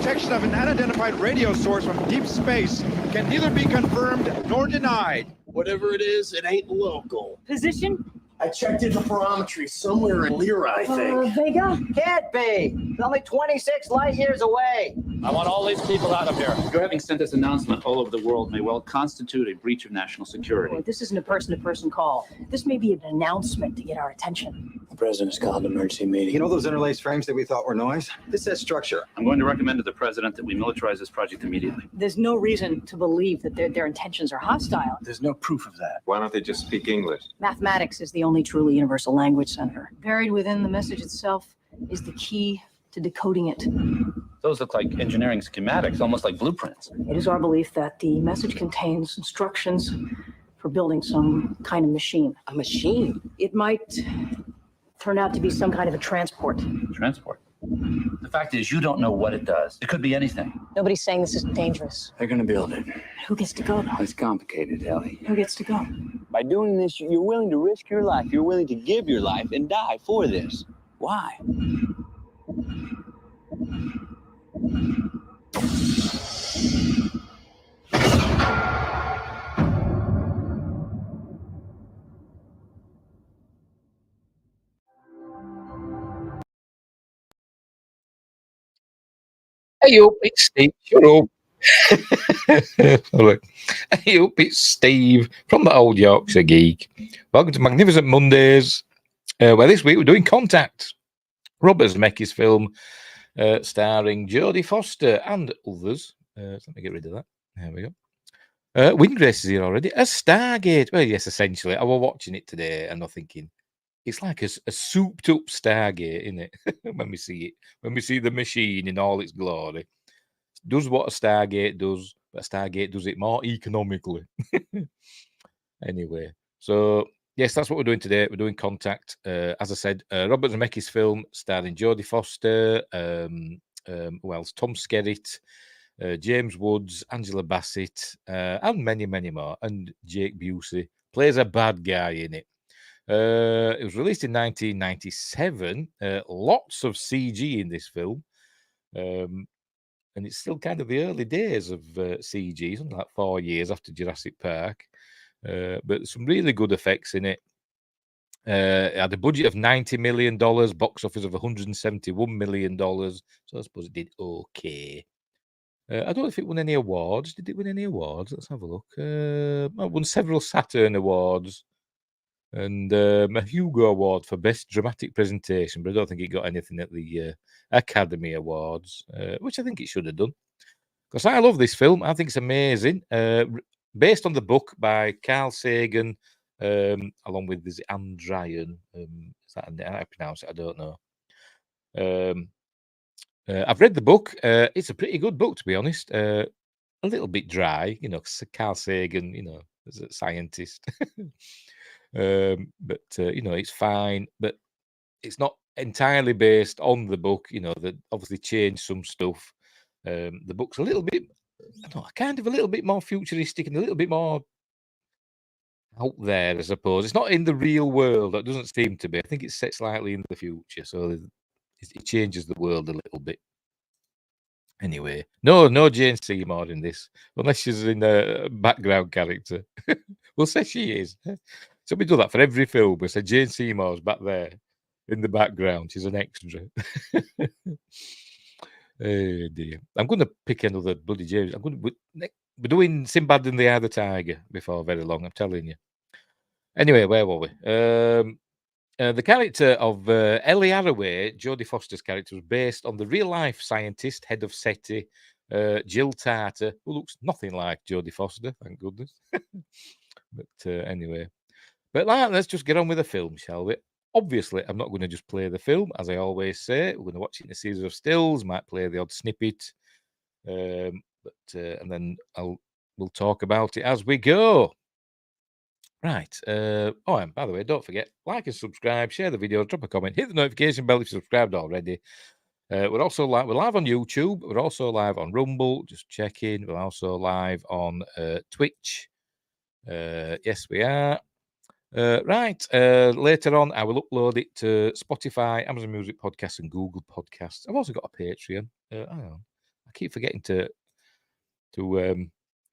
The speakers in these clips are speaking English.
detection of an unidentified radio source from deep space can neither be confirmed nor denied. Whatever it is, it ain't local. Position? I checked interferometry somewhere in Lyra, I think. Vega? Can't be. It's only 26 light years away. I want all these people out of here. Your having sent this announcement all over the world may well constitute a breach of national security. Oh, this isn't a person-to-person call. This may be an announcement to get our attention. The president's called an emergency meeting. You know those interlaced frames that we thought were noise? This has structure. I'm going to recommend to the president that we militarize this project immediately. There's no reason to believe that their intentions are hostile. There's no proof of that. Why don't they just speak English? Mathematics is the only truly universal language, Senator. Buried within the message itself is the key to decoding it. Those look like engineering schematics, almost like blueprints. It is our belief that the message contains instructions for building some kind of machine. A machine? It might turn out to be some kind of a transport. Transport. The fact is, you don't know what it does. It could be anything. Nobody's saying this is dangerous. They're gonna build it. Who gets to go, though? It's complicated, Ellie. Who gets to go? By doing this, you're willing to risk your life. You're willing to give your life and die for this. Why? Hey up, it's Steve. Shut up. Look. Hey up, it's Steve from the Old Yorkshire Geek. Welcome to Magnificent Mondays, where this week we're doing Contact, Robert Zemeckis film starring Jodie Foster and others. Let me get rid of that. There we go. Windgrace is here already. A Stargate. Well, yes, essentially. I was watching it today and I'm thinking, it's like a souped up Stargate, isn't it? When we see it, when we see the machine in all its glory. It does what a Stargate does, but a Stargate does it more economically. Anyway, so yes, that's what we're doing today. We're doing Contact. As I said, Robert Zemeckis film starring Jodie Foster, who else? Tom Skerritt, James Woods, Angela Bassett, and many, many more. And Jake Busey plays a bad guy in it. It was released in 1997. Lots of CG in this film. And it's still kind of the early days of CG, something like 4 years after Jurassic Park. But some really good effects in it. It had a budget of $90 million, box office of $171 million. So I suppose it did okay. I don't know if it won any awards. Did it win any awards? Let's have a look. It won several Saturn Awards. And a Hugo Award for Best Dramatic Presentation, but I don't think it got anything at the Academy Awards, which I think it should have done. Because I love this film. I think it's amazing. Based on the book by Carl Sagan, along with this Andrian. Is that how I pronounce it? I don't know. I've read the book. It's a pretty good book, to be honest. A little bit dry, you know, Carl Sagan, you know, as a scientist. But you know, it's fine, but it's not entirely based on the book. You know, that obviously changed some stuff. The book's a little bit, I don't know, kind of a little bit more futuristic and a little bit more out there, I suppose. It's not in the real world. That doesn't seem to be. I think it's set slightly in the future, so it changes the world a little bit. Anyway, no Jane Seymour in this, unless she's in a background character. We'll say she is. So we do that for every film. We say Jane Seymour's back there in the background. She's an extra. Oh dear. I'm going to pick another bloody James. We're doing Sinbad and the Eye of the Tiger before very long, I'm telling you. Anyway, where were we? The character of Ellie Arroway, Jodie Foster's character, was based on the real-life scientist, head of SETI, Jill Tarter, who looks nothing like Jodie Foster, thank goodness. But anyway. But let's just get on with the film, shall we? Obviously, I'm not going to just play the film, as I always say. We're going to watch it in a series of stills, might play the odd snippet. And then we'll talk about it as we go. Right. And by the way, don't forget, like and subscribe, share the video, drop a comment, hit the notification bell if you're subscribed already. We're also live on YouTube. We're also live on Rumble. Just check in. We're also live on Twitch. Yes, we are. Right. Later on, I will upload it to Spotify, Amazon Music Podcasts, and Google Podcasts. I've also got a Patreon. I keep forgetting to where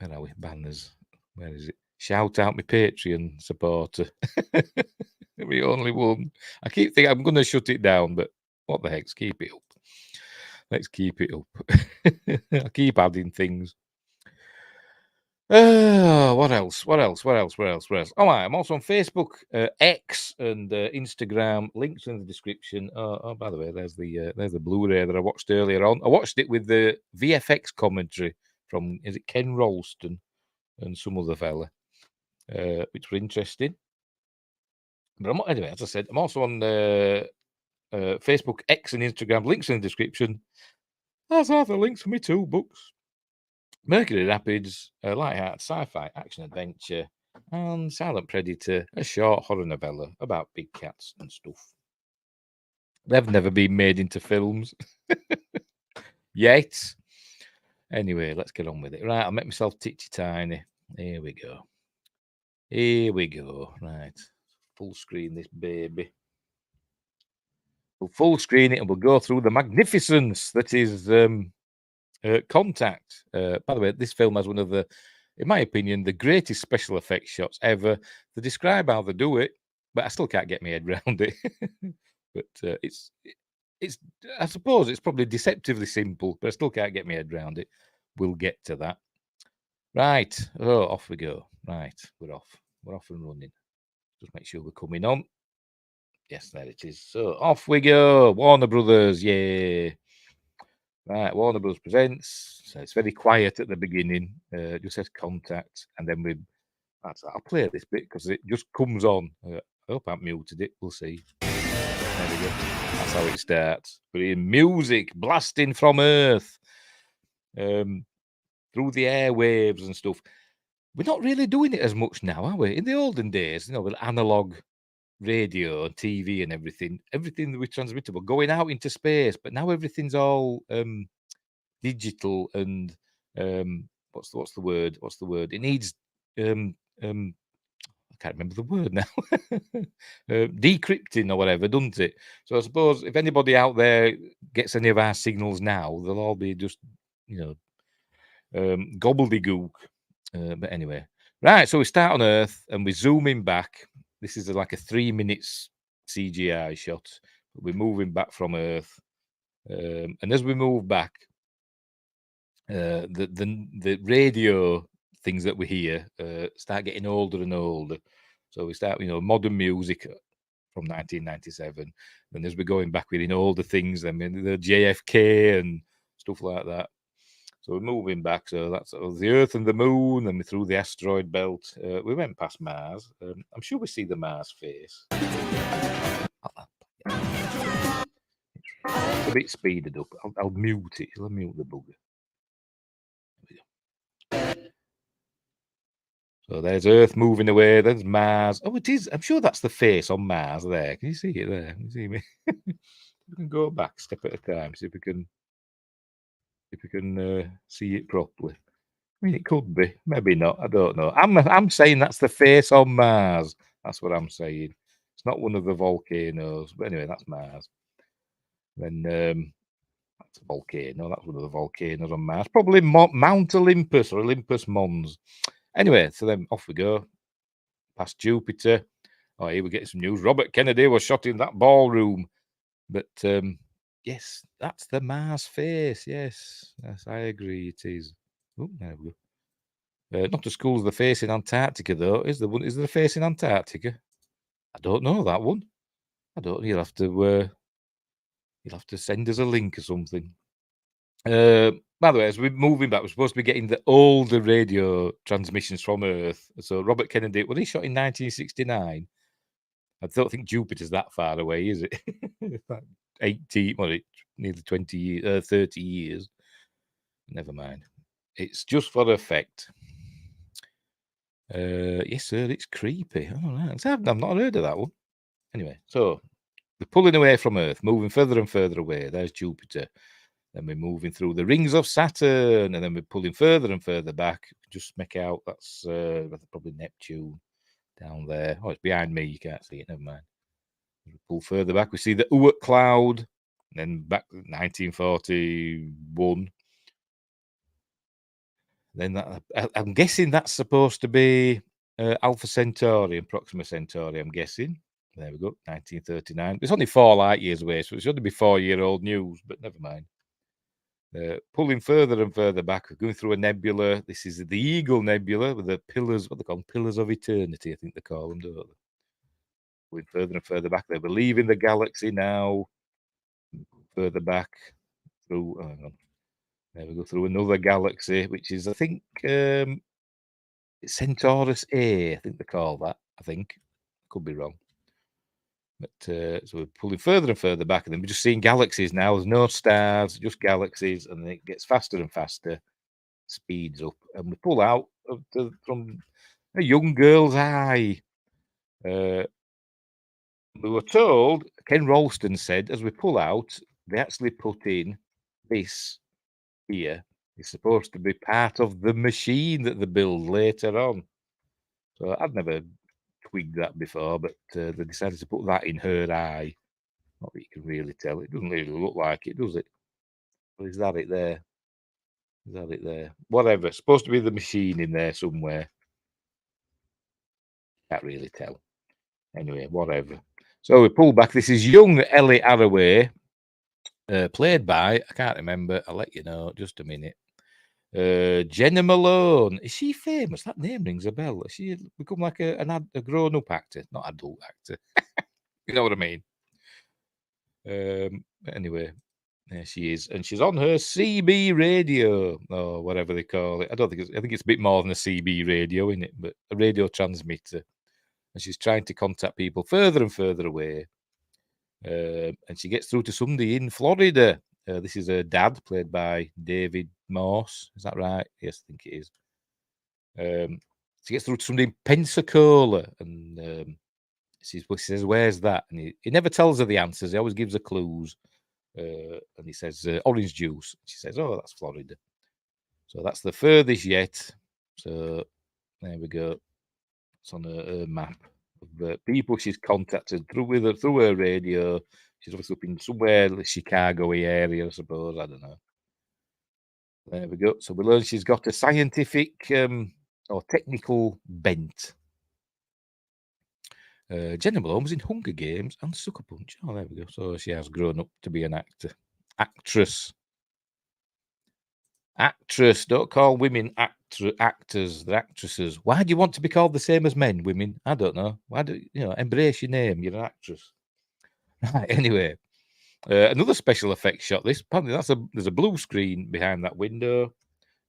are we? Banners. Where is it? Shout out my Patreon supporter. We only one. I keep thinking I'm going to shut it down, but what the heck? Keep it up. Let's keep it up. I keep adding things. What else? Oh, I'm also on Facebook, X, and Instagram. Links in the description. Oh, by the way, there's the Blu-ray that I watched earlier on. I watched it with the VFX commentary from, is it Ken Rolston and some other fella, which were interesting. But anyway, as I said, I'm also on Facebook, X, and Instagram. Links in the description. That's all the links for me 2 books. Mercury Rapids, a light-hearted sci-fi action adventure, and Silent Predator, a short horror novella about big cats and stuff. They've never been made into films yet. Anyway, let's get on with it. Right, I'll make myself titchy tiny. Here we go. Right, full screen this baby. We'll full screen it and we'll go through the magnificence that is Contact. By the way, this film has one of the, in my opinion, the greatest special effects shots ever. They describe how they do it, but I still can't get my head around it. But it's, I suppose it's probably deceptively simple, but I still can't get my head around it. We'll get to that. Right. Oh, off we go. Right. We're off. We're off and running. Just make sure we're coming on. Yes, there it is. So off we go. Warner Brothers. Yeah. Right, Warner Bros. Presents. So it's very quiet at the beginning. Just says Contact, and then I'll play this bit because it just comes on. I hope I've muted it. We'll see. There we go. That's how it starts. But in music blasting from Earth, through the airwaves and stuff. We're not really doing it as much now, are we? In the olden days, with analog radio and TV and everything that was transmittable going out into space, but now everything's all digital and what's the word it needs I can't remember the word now. Decrypting or whatever, doesn't it? So I suppose if anybody out there gets any of our signals now, they'll all be just gobbledygook. But anyway, right, so we start on Earth and we're zooming back. This is like a 3 minutes CGI shot. We're moving back from Earth, and as we move back, the radio things that we hear start getting older and older. So we start, modern music from 1997, and as we're going back, we're in older things. I mean, the JFK and stuff like that. So we're moving back. So that's the Earth and the Moon, and we through the asteroid belt. We went past Mars. I'm sure we see the Mars face. It's a bit speeded up. I'll mute it. I'll mute the bugger. So there's Earth moving away. There's Mars. Oh, it is. I'm sure that's the face on Mars there. Can you see it there? Can you see me? We can go back step at a time. See if we can see it properly. I mean, it could be, maybe not. I don't know. I'm saying that's the face on Mars. That's what I'm saying. It's not one of the volcanoes, but anyway, that's Mars. Then that's a volcano. That's one of the volcanoes on Mars. Probably Mount Olympus or Olympus Mons. Anyway, so then off we go past Jupiter. Oh, here we're getting some news. Robert Kennedy was shot in that ballroom, but yes, that's the Mars face. Yes, I agree. It is. Oh, there we go. Not as cool as the face in Antarctica, though. Is there a face in Antarctica? I don't know that one. I don't. You'll have to send us a link or something. By the way, as we're moving back, we're supposed to be getting the older radio transmissions from Earth. So Robert Kennedy, he shot in 1969. I don't think Jupiter's that far away, is it? Like 80, nearly 20 years, 30 years. Never mind. It's just for effect. Yes, sir, it's creepy. All right. I've not heard of that one. Anyway, so we're pulling away from Earth, moving further and further away. There's Jupiter. Then we're moving through the rings of Saturn, and then we're pulling further and further back. Just make out that's probably Neptune down there. Oh, it's behind me. You can't see it. Never mind. We pull further back. We see the Oort cloud. And then back to 1941. Then I'm guessing that's supposed to be Alpha Centauri and Proxima Centauri. I'm guessing. There we go, 1939. It's only 4 light years away, so it should be 4-year-old news. But never mind. Pulling further and further back, we're going through a nebula. This is the Eagle Nebula with the pillars. What they call them? Pillars of Eternity, I think they call them, don't they? Going further and further back, we're leaving the galaxy now. Further back through. Hang on. There we go, through another galaxy, which is, I think, Centaurus A, I think they call that. I think. Could be wrong. But so we're pulling further and further back, and then we're just seeing galaxies now. There's no stars, just galaxies, and it gets faster and faster, speeds up, and we pull out from a young girl's eye. We were told, Ken Ralston said, as we pull out, they actually put in this here. It's supposed to be part of the machine that they build later on. So I'd never twigged that before, but they decided to put that in her eye. Not that you can really tell. It doesn't really look like it, does it? Or is that it there? Is that it there? Whatever. It's supposed to be the machine in there somewhere. Can't really tell. Anyway, whatever. So we pull back. This is young Ellie Arroway, played by, I can't remember. I'll let you know. Just a minute. Jenna Malone. Is she famous? That name rings a bell. Has she become like a grown-up actor? Not adult actor. You know what I mean? Anyway, there she is. And she's on her CB radio, or whatever they call it. I think it's a bit more than a CB radio, isn't it? But a radio transmitter. And she's trying to contact people further and further away. And she gets through to somebody in Florida. This is her dad, played by David Morse. Is that right? Yes, I think it is. She gets through to somebody in Pensacola, and she says, "Where's that?" And he never tells her the answers. He always gives her clues. And he says, "Orange juice." She says, "Oh, that's Florida." So that's the furthest yet. So there we go. It's on her map of the people she's contacted through her radio. She's obviously up in somewhere, the Chicago area, I suppose. I don't know. There we go. So we learn she's got a scientific or technical bent. Jenna Malone was in Hunger Games and Sucker Punch. Oh, there we go. So she has grown up to be an actress. Actress. Don't call women actors. They're actresses. Why do you want to be called the same as men, women? I don't know. Why do embrace your name? You're an actress. Right. Anyway, another special effects shot. This apparently there's a blue screen behind that window,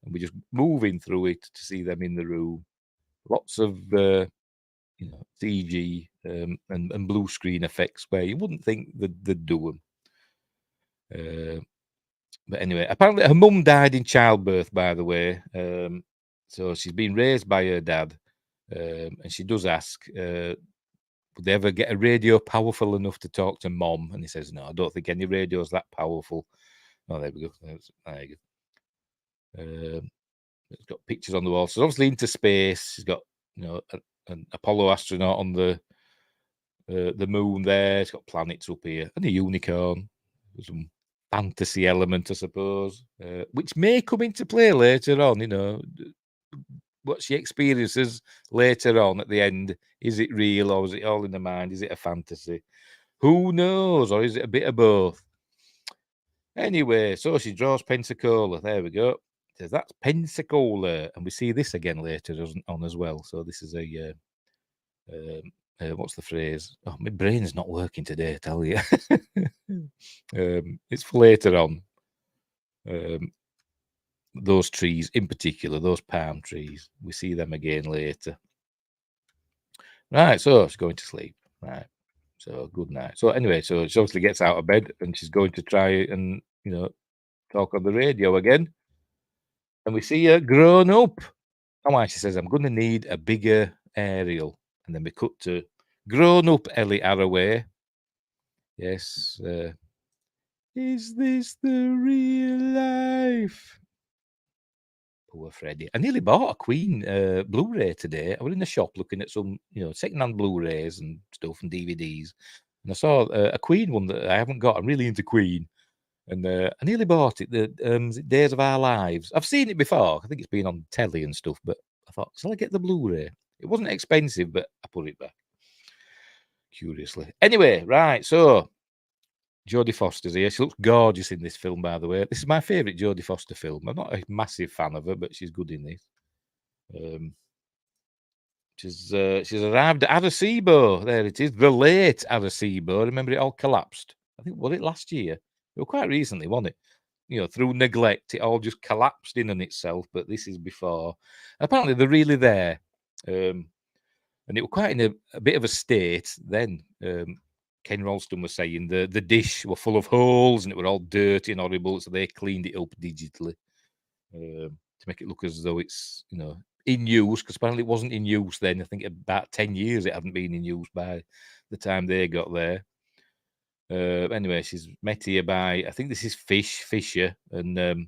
and we're just moving through it to see them in the room. Lots of CG and blue screen effects where you wouldn't think they'd do them. But anyway, apparently her mum died in childbirth, by the way. So she's been raised by her dad. And she does ask, would they ever get a radio powerful enough to talk to mom? And he says, no, I don't think any radio's that powerful. Oh, there we go. There you go. It's got pictures on the wall. So obviously into space. She's got, an Apollo astronaut on the moon there. It's got planets up here. And a unicorn. Some fantasy element, I suppose, which may come into play later on. What she experiences later on at the end, is it real or is it all in the mind? Is it a fantasy? Who knows? Or is it a bit of both? Anyway, so she draws Pensacola. There we go. Says that's Pensacola, and we see this again later on as well. So this is a what's the phrase? Oh, my brain's not working today, I tell you. It's for later on. Those trees in particular, those palm trees, we see them again later. Right, so she's going to sleep. Right, so good night. So anyway, so she obviously gets out of bed and she's going to try and talk on the radio again. And we see her grown up. Oh, she says, "I'm going to need a bigger aerial." And then we cut to grown up Ellie Arroway. Yes. Is this the real life? Poor Freddie. I nearly bought a Queen Blu-ray today. I was in the shop looking at some, second-hand Blu-rays and stuff and DVDs. And I saw a Queen one that I haven't got. I'm really into Queen. And I nearly bought it. The Days of Our Lives. I've seen it before. I think it's been on telly and stuff. But I thought, shall I get the Blu-ray? It wasn't expensive, but I put it back curiously. Anyway, right. So Jodie Foster's here. She looks gorgeous in this film, by the way. This is my favourite Jodie Foster film. I'm not a massive fan of her, but she's good in this. She's arrived at Arecibo. There it is, the late Arecibo. Remember, it all collapsed. I think was it last year? It was quite recently, wasn't it? You know, through neglect, it all just collapsed in on itself. But this is before. Apparently, they're really there, and it was quite in a bit of a state then. Ken Ralston was saying the dish were full of holes and it were all dirty and horrible, so they cleaned it up digitally to make it look as though it's, you know, in use, because apparently it wasn't in use then. I think about 10 years it hadn't been in use by the time they got there. Anyway, she's met here by, I think this is Fisher, and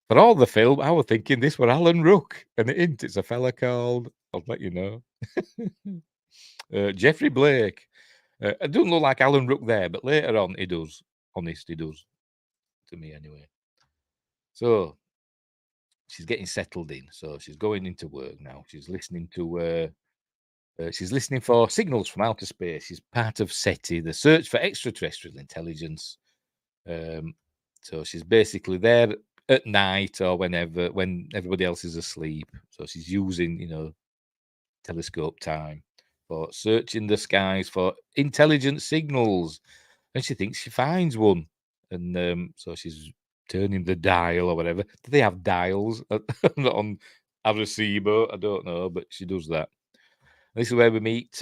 for all the film, I was thinking this were Alan Rook, and it's a fella called, I'll let you know, Jeffrey Blake. It doesn't look like Alan Rook there, but later on he does. Honest, he does. To me, anyway. So she's getting settled in. So she's going into work now. She's listening to. She's listening for signals from outer space. She's part of SETI, the search for extraterrestrial intelligence. So she's basically there at night or when everybody else is asleep. So she's using, you know, telescope time for searching the skies for intelligent signals, and she thinks she finds one, and so she's turning the dial or whatever. Do they have dials on Arecibo? I don't know, but she does that. This is where we meet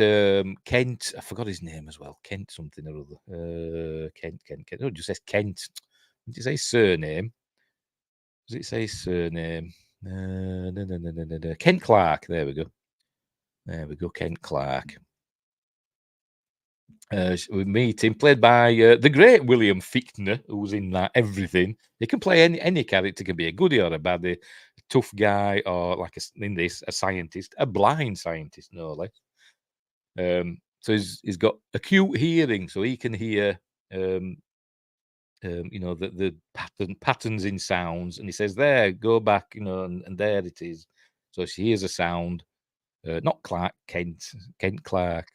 Kent. I forgot his name as well. Kent something or other. Kent. No, it just says Kent. Did it say surname? Does it say surname? No. Kent Clark. There we go, Kent Clark. We meet him, played by the great William Fichtner, who's in that everything. He can play any character, can be a goodie or a baddie, a tough guy, or like in this, a scientist, a blind scientist, no less. So he's got acute hearing, so he can hear, you know, the patterns in sounds, and he says, "There, go back," you know, and there it is. So she hears a sound. Not Clark Kent Clark.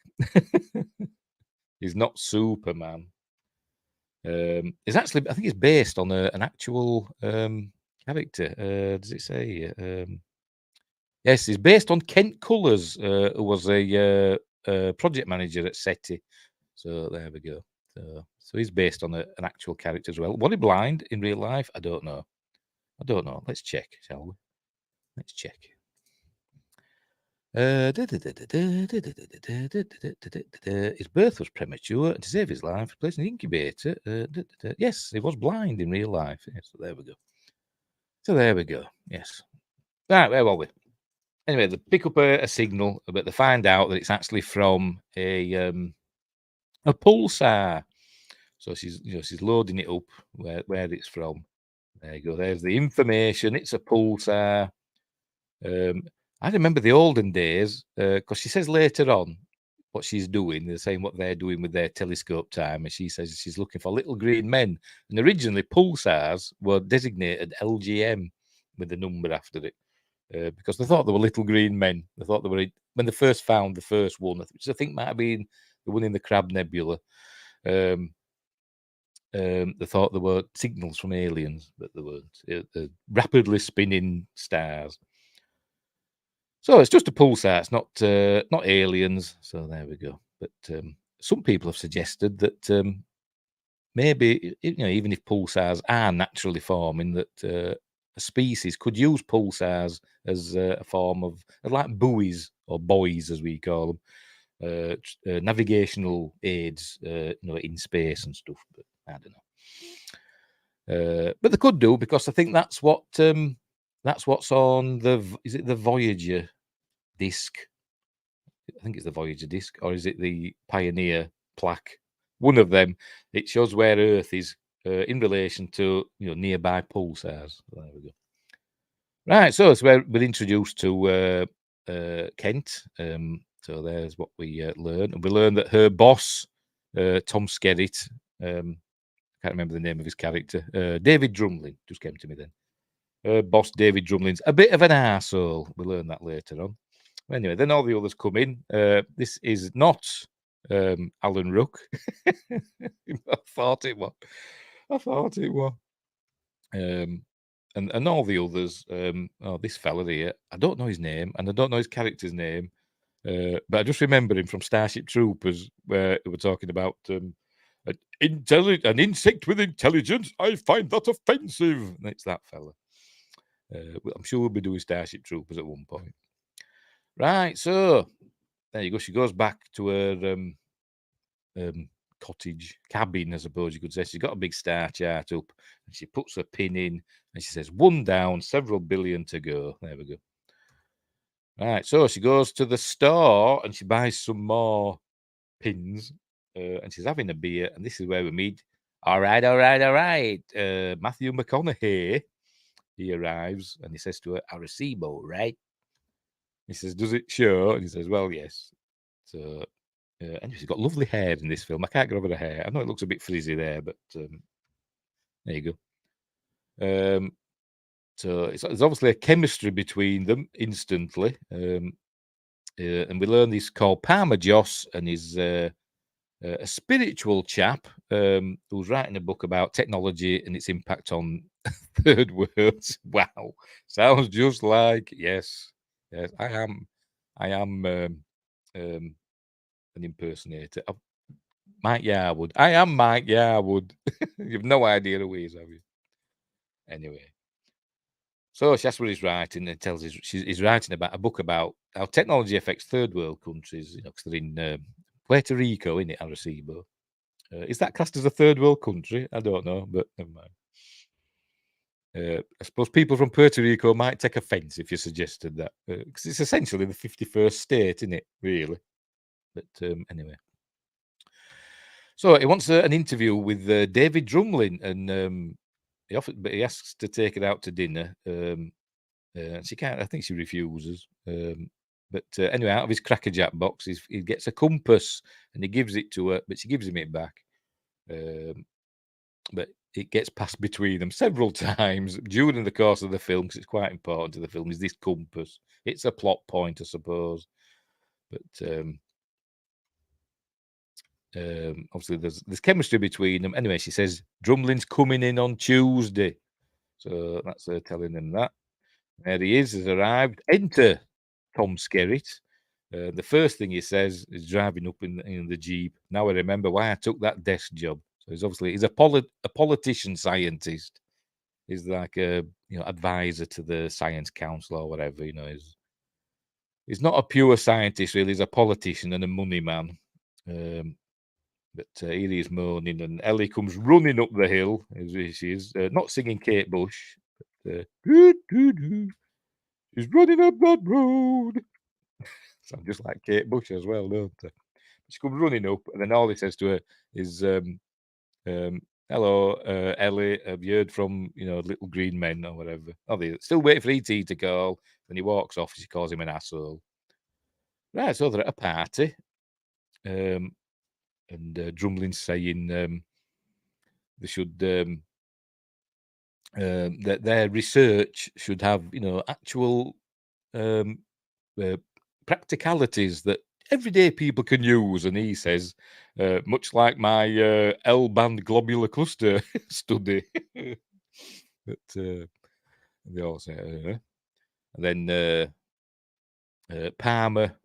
He's not Superman. It's actually, I think it's based on an actual character. Does it say? Yes, it's based on Kent Cullers, who was a project manager at SETI. So there we go. So he's based on an actual character as well. Was he blind in real life? I don't know. Let's check, shall we? Let's check. His birth was premature, and to save his life, he placed in an incubator. Yes, he was blind in real life. Yes, so there we go. Yes. Right, where were we? Anyway, they pick up a signal, but they find out that it's actually from a pulsar. So she's loading it up where it's from. There you go. There's the information. It's a pulsar. I remember the olden days, because she says later on what she's doing. They're saying what they're doing with their telescope time, and she says she's looking for little green men. And originally, pulsars were designated LGM with the number after it, because they thought they were little green men. They thought they were, when they first found the first one, which I think might have been the one in the Crab Nebula. They thought there were signals from aliens, but they weren't. They're rapidly spinning stars. So it's just a pulsar. It's not aliens. So there we go. But some people have suggested that maybe, you know, even if pulsars are naturally forming, that a species could use pulsars as a form of like buoys or buoys, as we call them, navigational aids, you know, in space and stuff. But I don't know. But they could do, because I think that's what's on is it the Voyager disc? I think it's the Voyager disc, or is it the Pioneer plaque? One of them. It shows where Earth is in relation to, you know, nearby pulsars. There we go. Right, so it's where we're introduced to Kent. So there's what we learn, and we learn that her boss, Tom Skerritt, I can't remember the name of his character. David Drumlin just came to me then. Boss David Drumlin's a bit of an arsehole. We'll learn that later on. Anyway, then all the others come in. This is not Alan Ruck. I thought it was. And all the others. This fella here, I don't know his name, and I don't know his character's name, but I just remember him from Starship Troopers, where they were talking about an insect with intelligence. I find that offensive. And it's that fella. I'm sure we'll be doing Starship Troopers at one point. Right, so there you go. She goes back to her cottage, cabin, I suppose you could say. She's got a big star chart up, and she puts her pin in, and she says, 1 down, several billion to go. There we go. Right, so she goes to the store, and she buys some more pins, and she's having a beer, and this is where we meet. All right. Matthew McConaughey, he arrives, and he says to her, Arecibo, right? He says, does it show? And he says, well, yes. So, and she's got lovely hair in this film. I can't get over the hair. I know it looks a bit frizzy there, but there you go. So there's obviously a chemistry between them instantly. And we learn this called Palmer Joss, and he's a spiritual chap who's writing a book about technology and its impact on third worlds. Wow. Sounds just like, yes, I am an impersonator of Mike Yarwood. I am Mike Yarwood. You've no idea who he is, have you? Anyway. So that's what he's writing, and tells us he's writing about a book about how technology affects third world countries, because they're in Puerto Rico, isn't it, Arecibo? Is that classed as a third world country? I don't know, but never mind. I suppose people from Puerto Rico might take offence if you suggested that, because it's essentially the 51st state, isn't it, really? But anyway. So he wants an interview with David Drumlin, and he asks to take it out to dinner. She can't. I think she refuses. But anyway, out of his Cracker Jack box, he gets a compass, and he gives it to her, but she gives him it back. But it gets passed between them several times during the course of the film, because it's quite important to the film, is this compass. It's a plot point, I suppose. But obviously there's chemistry between them. Anyway, she says, Drumlin's coming in on Tuesday. So that's her telling him that. There he is, has arrived. Enter Tom Skerritt. The first thing he says is driving up in the Jeep. Now I remember why I took that desk job. So he's a politician scientist. He's like a advisor to the Science Council or whatever. He's not a pure scientist really. He's a politician and a money man. But here he is moaning, and Ellie comes running up the hill, as she is, not singing Kate Bush, but she's running up that road. Sounds just like Kate Bush as well, don't they? She comes running up, and then all he says to her is, hello, Ellie, have you heard from, Little Green Men or whatever? Oh, they still waiting for E.T. to call. Then he walks off, she calls him an asshole. Right, so they're at a party. And Drumlin's saying they should that their research should have actual practicalities that everyday people can use, and he says much like my L-band globular cluster study. But they all say and then Palmer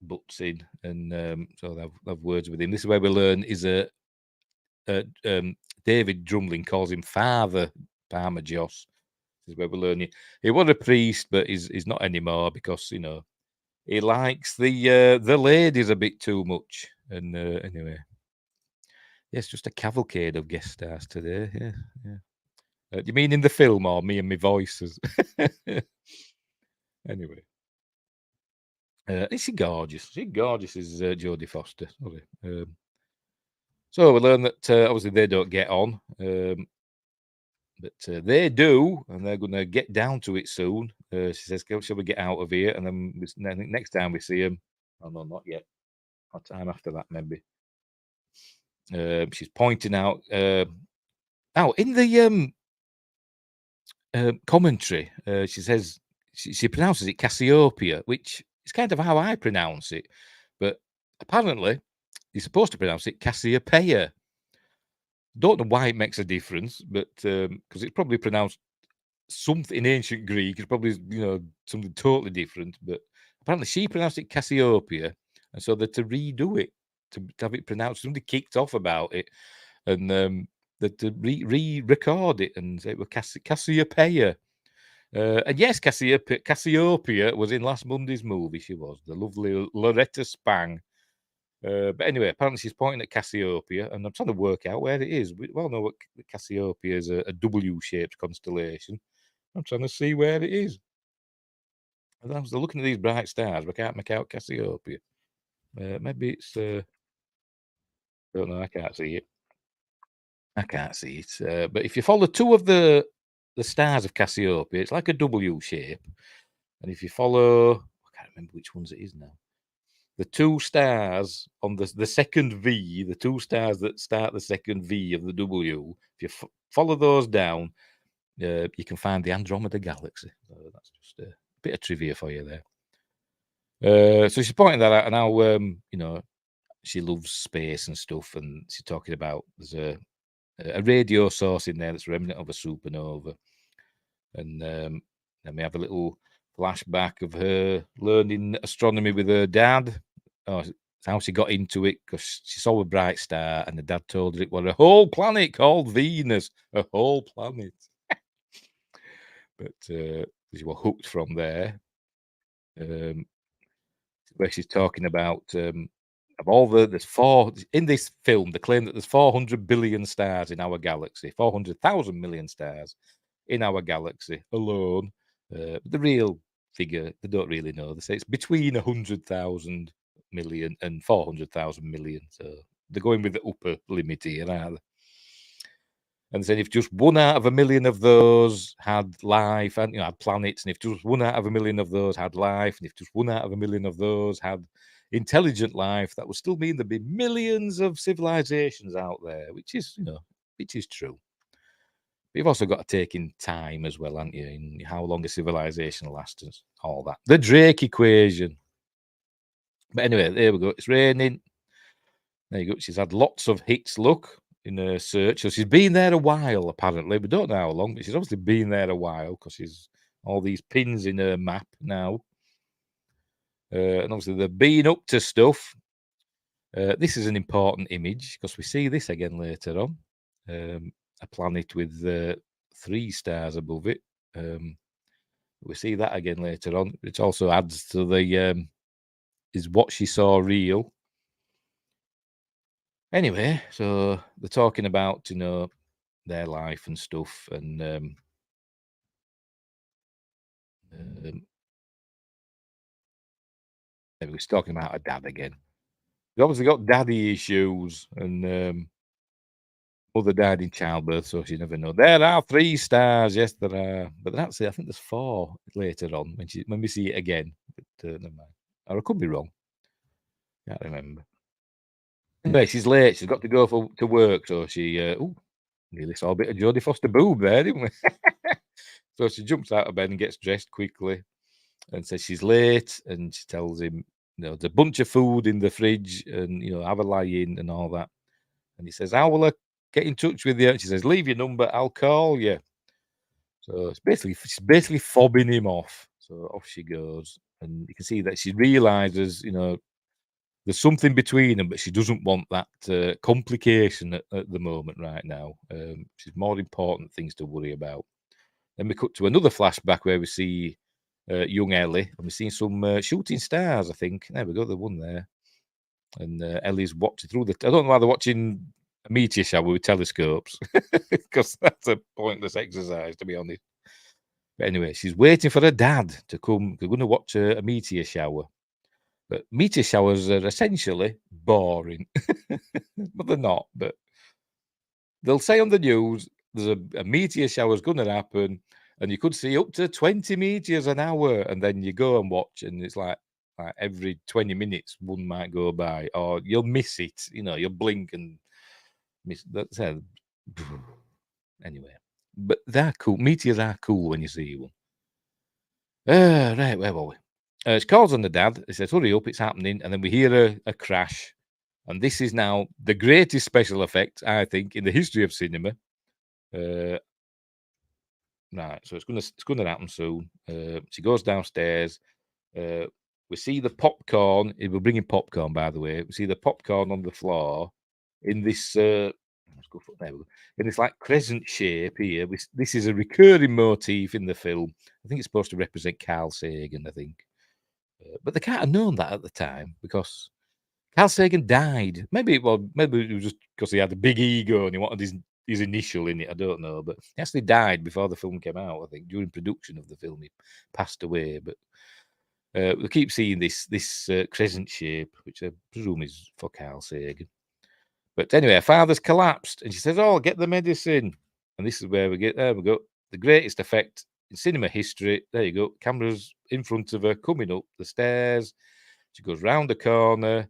butts in, and so they'll have words with him. This is where we learn is David Drumlin calls him Father Palmer Joss. This is where we learn he was a priest, but he's not anymore, because he likes the ladies a bit too much. And anyway, yes, just a cavalcade of guest stars today. Yeah. Do you mean in the film or me and my voices? Anyway. Is she gorgeous? She gorgeous is Jodie Foster. Sorry. So we learn that obviously they don't get on, but they do, and they're going to get down to it soon. She says, "Shall we get out of here?" And then I think next time we see him, oh no, not yet. What time after that, maybe? she's pointing out now in the commentary, she says she pronounces it Cassiopeia, which is kind of how I pronounce it, but apparently you're supposed to pronounce it Cassiopeia. Don't know why it makes a difference, but because it's probably pronounced something in ancient Greek, it's probably something totally different. But apparently she pronounced it Cassiopeia, and so that to redo it to have it pronounced, somebody kicked off about it, and that to re-record it and say it was Cassiopeia. And yes, Cassiopeia was in last Monday's movie. She was the lovely Loretta Spang. But anyway, apparently she's pointing at Cassiopeia, and I'm trying to work out where it is. We well know what Cassiopeia is, a W-shaped constellation. I'm trying to see where it is. And I was looking at these bright stars, but I can't make out Cassiopeia. Maybe it's... don't know, I can't see it. I can't see it. But if you follow two of the stars of Cassiopeia, it's like a W shape. And if you follow... I can't remember which ones it is now. The two stars on the second V, the two stars that start the second V of the W, if you follow those down, you can find the Andromeda Galaxy. So that's just a bit of trivia for you there. So she's pointing that out, and how she loves space and stuff, and she's talking about there's a radio source in there that's remnant of a supernova, and then we have a little flashback of her learning astronomy with her dad. Oh, how she got into it because she saw a bright star, and the dad told her it was a whole planet called Venus, a whole planet. But she was hooked from there. Where she's talking about of all there's four in this film. They claim that there's 400 billion stars in our galaxy, 400,000 million stars in our galaxy alone. But the real figure they don't really know. They say it's between 100,000 million and 400,000 million. So they're going with the upper limit here, aren't they? And saying if just 1 out of a million of those had life and had planets, and if just 1 out of a million of those had life, and if just 1 out of a million of those had intelligent life, that would still mean there'd be millions of civilizations out there, which is true. But you've also got to take in time as well, haven't you? In how long a civilization lasts, and all that. The Drake equation. But anyway, there we go. It's raining. There you go. She's had lots of hits. Look. In her search, so she's been there a while. Apparently, we don't know how long, but she's obviously been there a while because she's all these pins in her map now, and obviously they've been up to stuff. This is an important image because we see this again later on. A planet with 3 stars above it. We see that again later on. It also adds to the is what she saw real. Anyway, so they're talking about, their life and stuff, and maybe we're talking about her dad again. He's obviously got daddy issues, and mother died in childbirth, so she never know. There are 3 stars, yes, there are, but that's it. I think there's 4 later on when we see it again. But never mind, or I could be wrong. Can't remember. Anyway, she's late. She's got to go to work, so she nearly saw a bit of Jodie Foster boob there, didn't we? So she jumps out of bed and gets dressed quickly, and says she's late. And she tells him, there's a bunch of food in the fridge, and have a lie in and all that. And he says, "How will I get in touch with you?" And she says, "Leave your number. I'll call you." So she's basically fobbing him off. So off she goes, and you can see that she realizes, there's something between them, but she doesn't want that complication at the moment right now. She's more important things to worry about. Then we cut to another flashback where we see young Ellie, and we're seeing some shooting stars, I think. There we go, the one there. And Ellie's watching through I don't know why they're watching a meteor shower with telescopes, because that's a pointless exercise, to be honest. But anyway, she's waiting for her dad to come. They're going to watch a meteor shower. But meteor showers are essentially boring. But they're not. But they'll say on the news, there's a meteor shower's going to happen, and you could see up to 20 meteors an hour, and then you go and watch, and it's like every 20 minutes one might go by, or you'll miss it. You'll blink, and That's anyway. But they're cool. Meteors are cool when you see one. Right, where were we? She calls on the dad. He says, "Hurry up, it's happening." And then we hear a crash. And this is now the greatest special effect, I think, in the history of cinema. Right, so it's gonna happen soon. She goes downstairs. We see the popcorn. We're bringing popcorn, by the way. We see the popcorn on the floor in this. Let's go for there. In this like crescent shape here. This is a recurring motif in the film. I think it's supposed to represent Carl Sagan. I think, but they can't have known that at the time because Carl Sagan died. Maybe it was just because he had a big ego and he wanted his initial in it. I don't know, but he actually died before the film came out. I think during production of the film he passed away. But we keep seeing this crescent shape, which I presume is for Carl Sagan. But anyway, her father's collapsed, and she says, "Oh, get the medicine." And this is where we go. The greatest effect in cinema history. There you go. Camera's in front of her, coming up the stairs. She goes round the corner.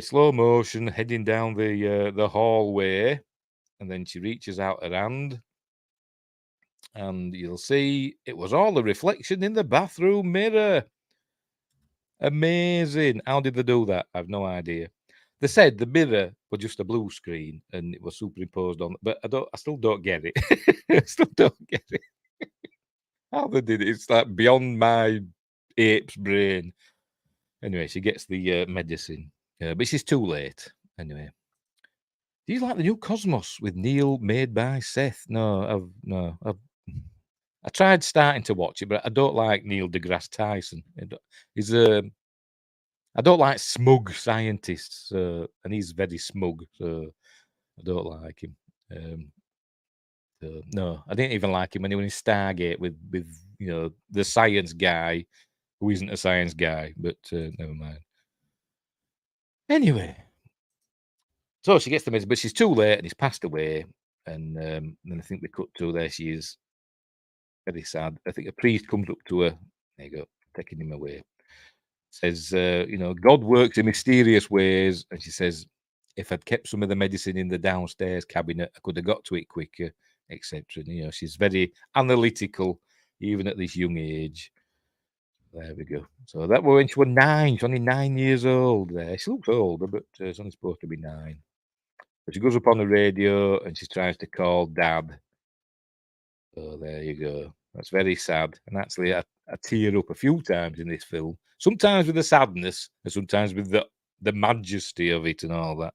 Slow motion, heading down the hallway, and then she reaches out her hand, and you'll see it was all a reflection in the bathroom mirror. Amazing! How did they do that? I've no idea. They said the mirror was just a blue screen and it was superimposed on, but I still don't get it. I still don't get it. How they did it? It's like beyond my ape's brain. Anyway, she gets the medicine. But she's too late. Anyway, do you like the new Cosmos with Neil made by Seth? No. I tried starting to watch it, but I don't like Neil deGrasse Tyson. I don't like smug scientists, and he's very smug, so I don't like him. No, I didn't even like him when he was in Stargate with the science guy who isn't a science guy. But never mind. Anyway, so she gets the message, but she's too late and he's passed away. And then I think we cut to there. She is very sad. I think a priest comes up to her. There you go, taking him away. Says, God works in mysterious ways. And she says, if I'd kept some of the medicine in the downstairs cabinet, I could have got to it quicker, etc. She's very analytical, even at this young age. There we go. So that was when she was 9. She's only 9 years old there. She looks older, but she's only supposed to be 9. But she goes up on the radio and she tries to call Dad. So there you go. That's very sad. And actually, I tear up a few times in this film. Sometimes with the sadness, and sometimes with the majesty of it and all that.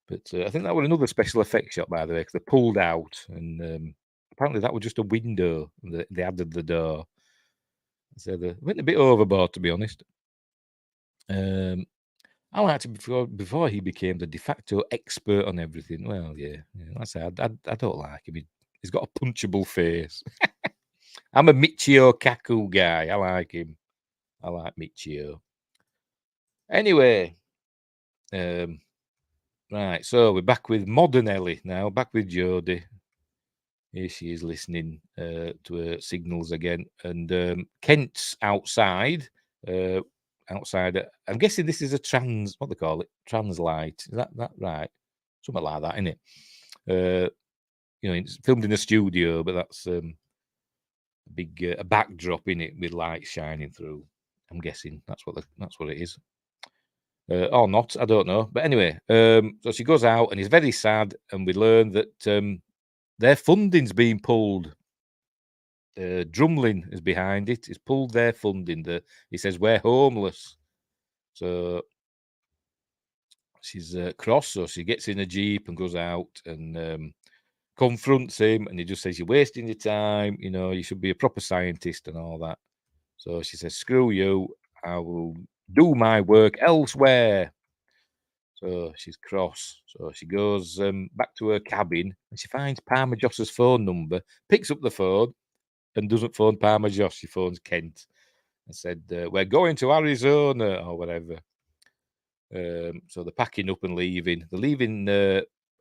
But I think that was another special effect shot, by the way, because they pulled out, and apparently that was just a window. And they added the door. So they went a bit overboard, to be honest. I liked him before he became the de facto expert on everything. Well, yeah like I say, I don't like him. He's got a punchable face. I'm a Michio Kaku guy. I like him. I like Michio. Anyway, right. So we're back with modern Ellie now. Back with Jodie. Here she is listening to her signals again. And Kent's outside. Outside. I'm guessing this is what they call it? Translight. Is that right? Something like that, isn't it? It's filmed in a studio, but that's a backdrop in it with light shining through. I'm guessing that's what it is, or not. I don't know. But anyway, so she goes out and he's very sad, and we learn that their funding's being pulled. Drumlin is behind it. He's pulled their funding. He says we're homeless, so she's cross. So she gets in a jeep and goes out and confronts him, and he just says, "You're wasting your time. You should be a proper scientist and all that." So she says, "Screw you. I will do my work elsewhere." So she's cross. So she goes back to her cabin and she finds Parmajos's phone number, picks up the phone and doesn't phone Parmajos. She phones Kent and said, "We're going to Arizona," or whatever. So they're packing up and leaving. They're leaving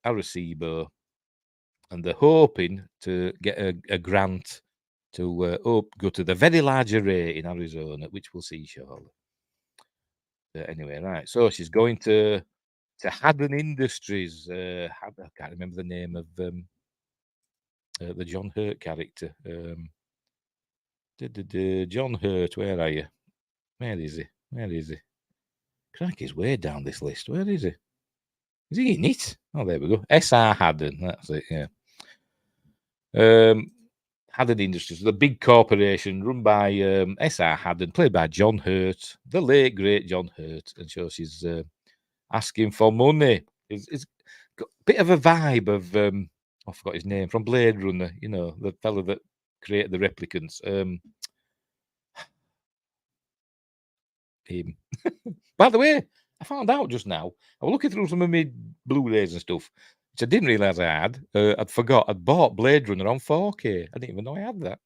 Arecibo. And they're hoping to get a grant to go to the very large array in Arizona, which we'll see shortly. Anyway, right. So she's going to to Haddon Industries. I can't remember the name of the John Hurt character. John Hurt, where are you? Where is he? Where is he? Crikey, he's way down this list. Where is he? Is he in it? Oh, there we go. S.R. Haddon. That's it, yeah. Haddon Industries, the big corporation run by S.R. Haddon, played by John Hurt, the late, great John Hurt. And so she's asking for money. It's got a bit of a vibe of, I forgot his name, from Blade Runner, you know, the fellow that created the replicants. Him. By the way, I found out just now, I was looking through some of my Blu-rays and stuff, which I didn't realise I had. I'd forgot. I'd bought Blade Runner on 4K. I didn't even know I had that.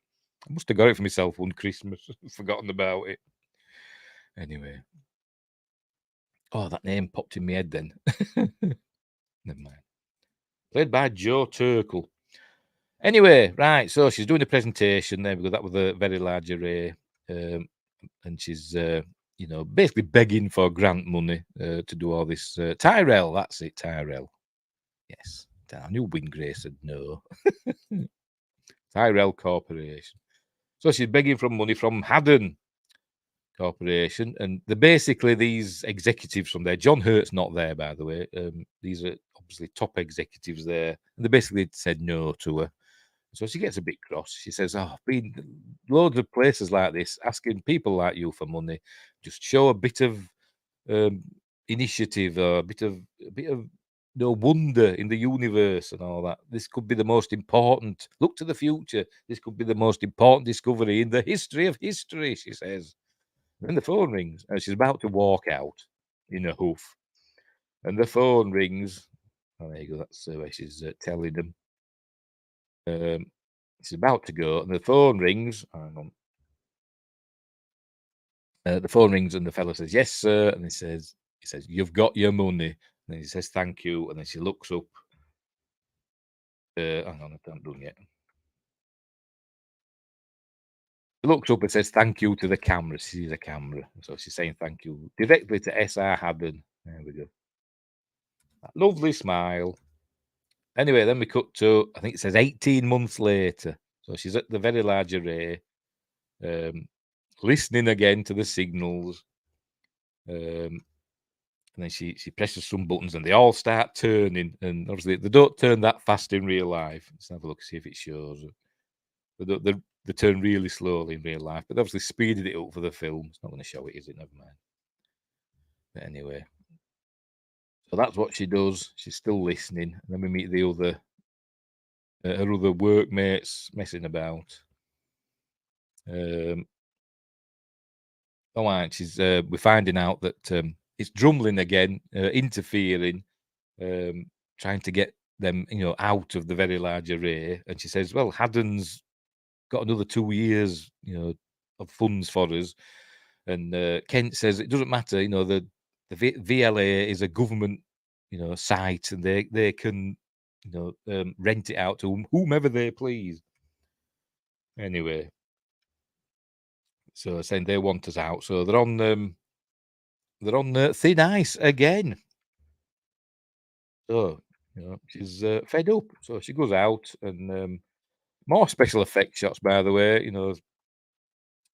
I must have got it for myself one Christmas. Forgotten about it. Anyway. Oh, that name popped in my head then. Never mind. Played by Joe Turkel. Anyway, right. So she's doing a presentation there because that was a very large array. And she's, you know, basically begging for grant money to do all this. Tyrell, that's it, Tyrell. Yes. I knew Wingray said no. Tyrell Corporation. So she's begging for money from Haddon Corporation. And they're basically these executives from there. John Hurt's not there, by the way. These are obviously top executives there. And they basically said no to her. So she gets a bit cross. She says, "Oh, I've been loads of places like this, asking people like you for money. Just show a bit of initiative, or a bit of no wonder in the universe and all that. This could be the most important. Look to the future. This could be the most important discovery in the history of history," she says. And then the phone rings, and she's about to walk out in a hoof. And the phone rings. Oh, there you go. That's where she's telling them. She's about to go, and the phone rings. Hang on. The phone rings, and the fellow says, "Yes, sir." And he says, "You've got your money." And then he says, "Thank you." And then she looks up. Hang on, I haven't done yet. She looks up and says, "Thank you" to the camera. She sees a camera, so she's saying thank you directly to S.R. Haddon. There we go. That lovely smile. Anyway, then we cut to, I think it says 18 months later. So she's at the very large array, listening again to the signals. And then she presses some buttons and they all start turning. And obviously they don't turn that fast in real life. Let's have a look, see if it shows. They turn really slowly in real life, but obviously speeded it up for the film. It's not going to show it, is it? Never mind. But anyway. So that's what she does. She's still listening. And then we meet the other, her other workmates messing about. All right, we're finding out that it's Drumlin again, interfering, trying to get them, you know, out of the very large array. And she says, "Well, Haddon's got another 2 years, you know, of funds for us." And Kent says it doesn't matter, you know, the VLA is a government, you know, site, and they can, you know, rent it out to whomever they please. Anyway, so saying they want us out, so they're on thin ice again. So, you know, she's fed up, so she goes out, and more special effect shots, by the way. You know,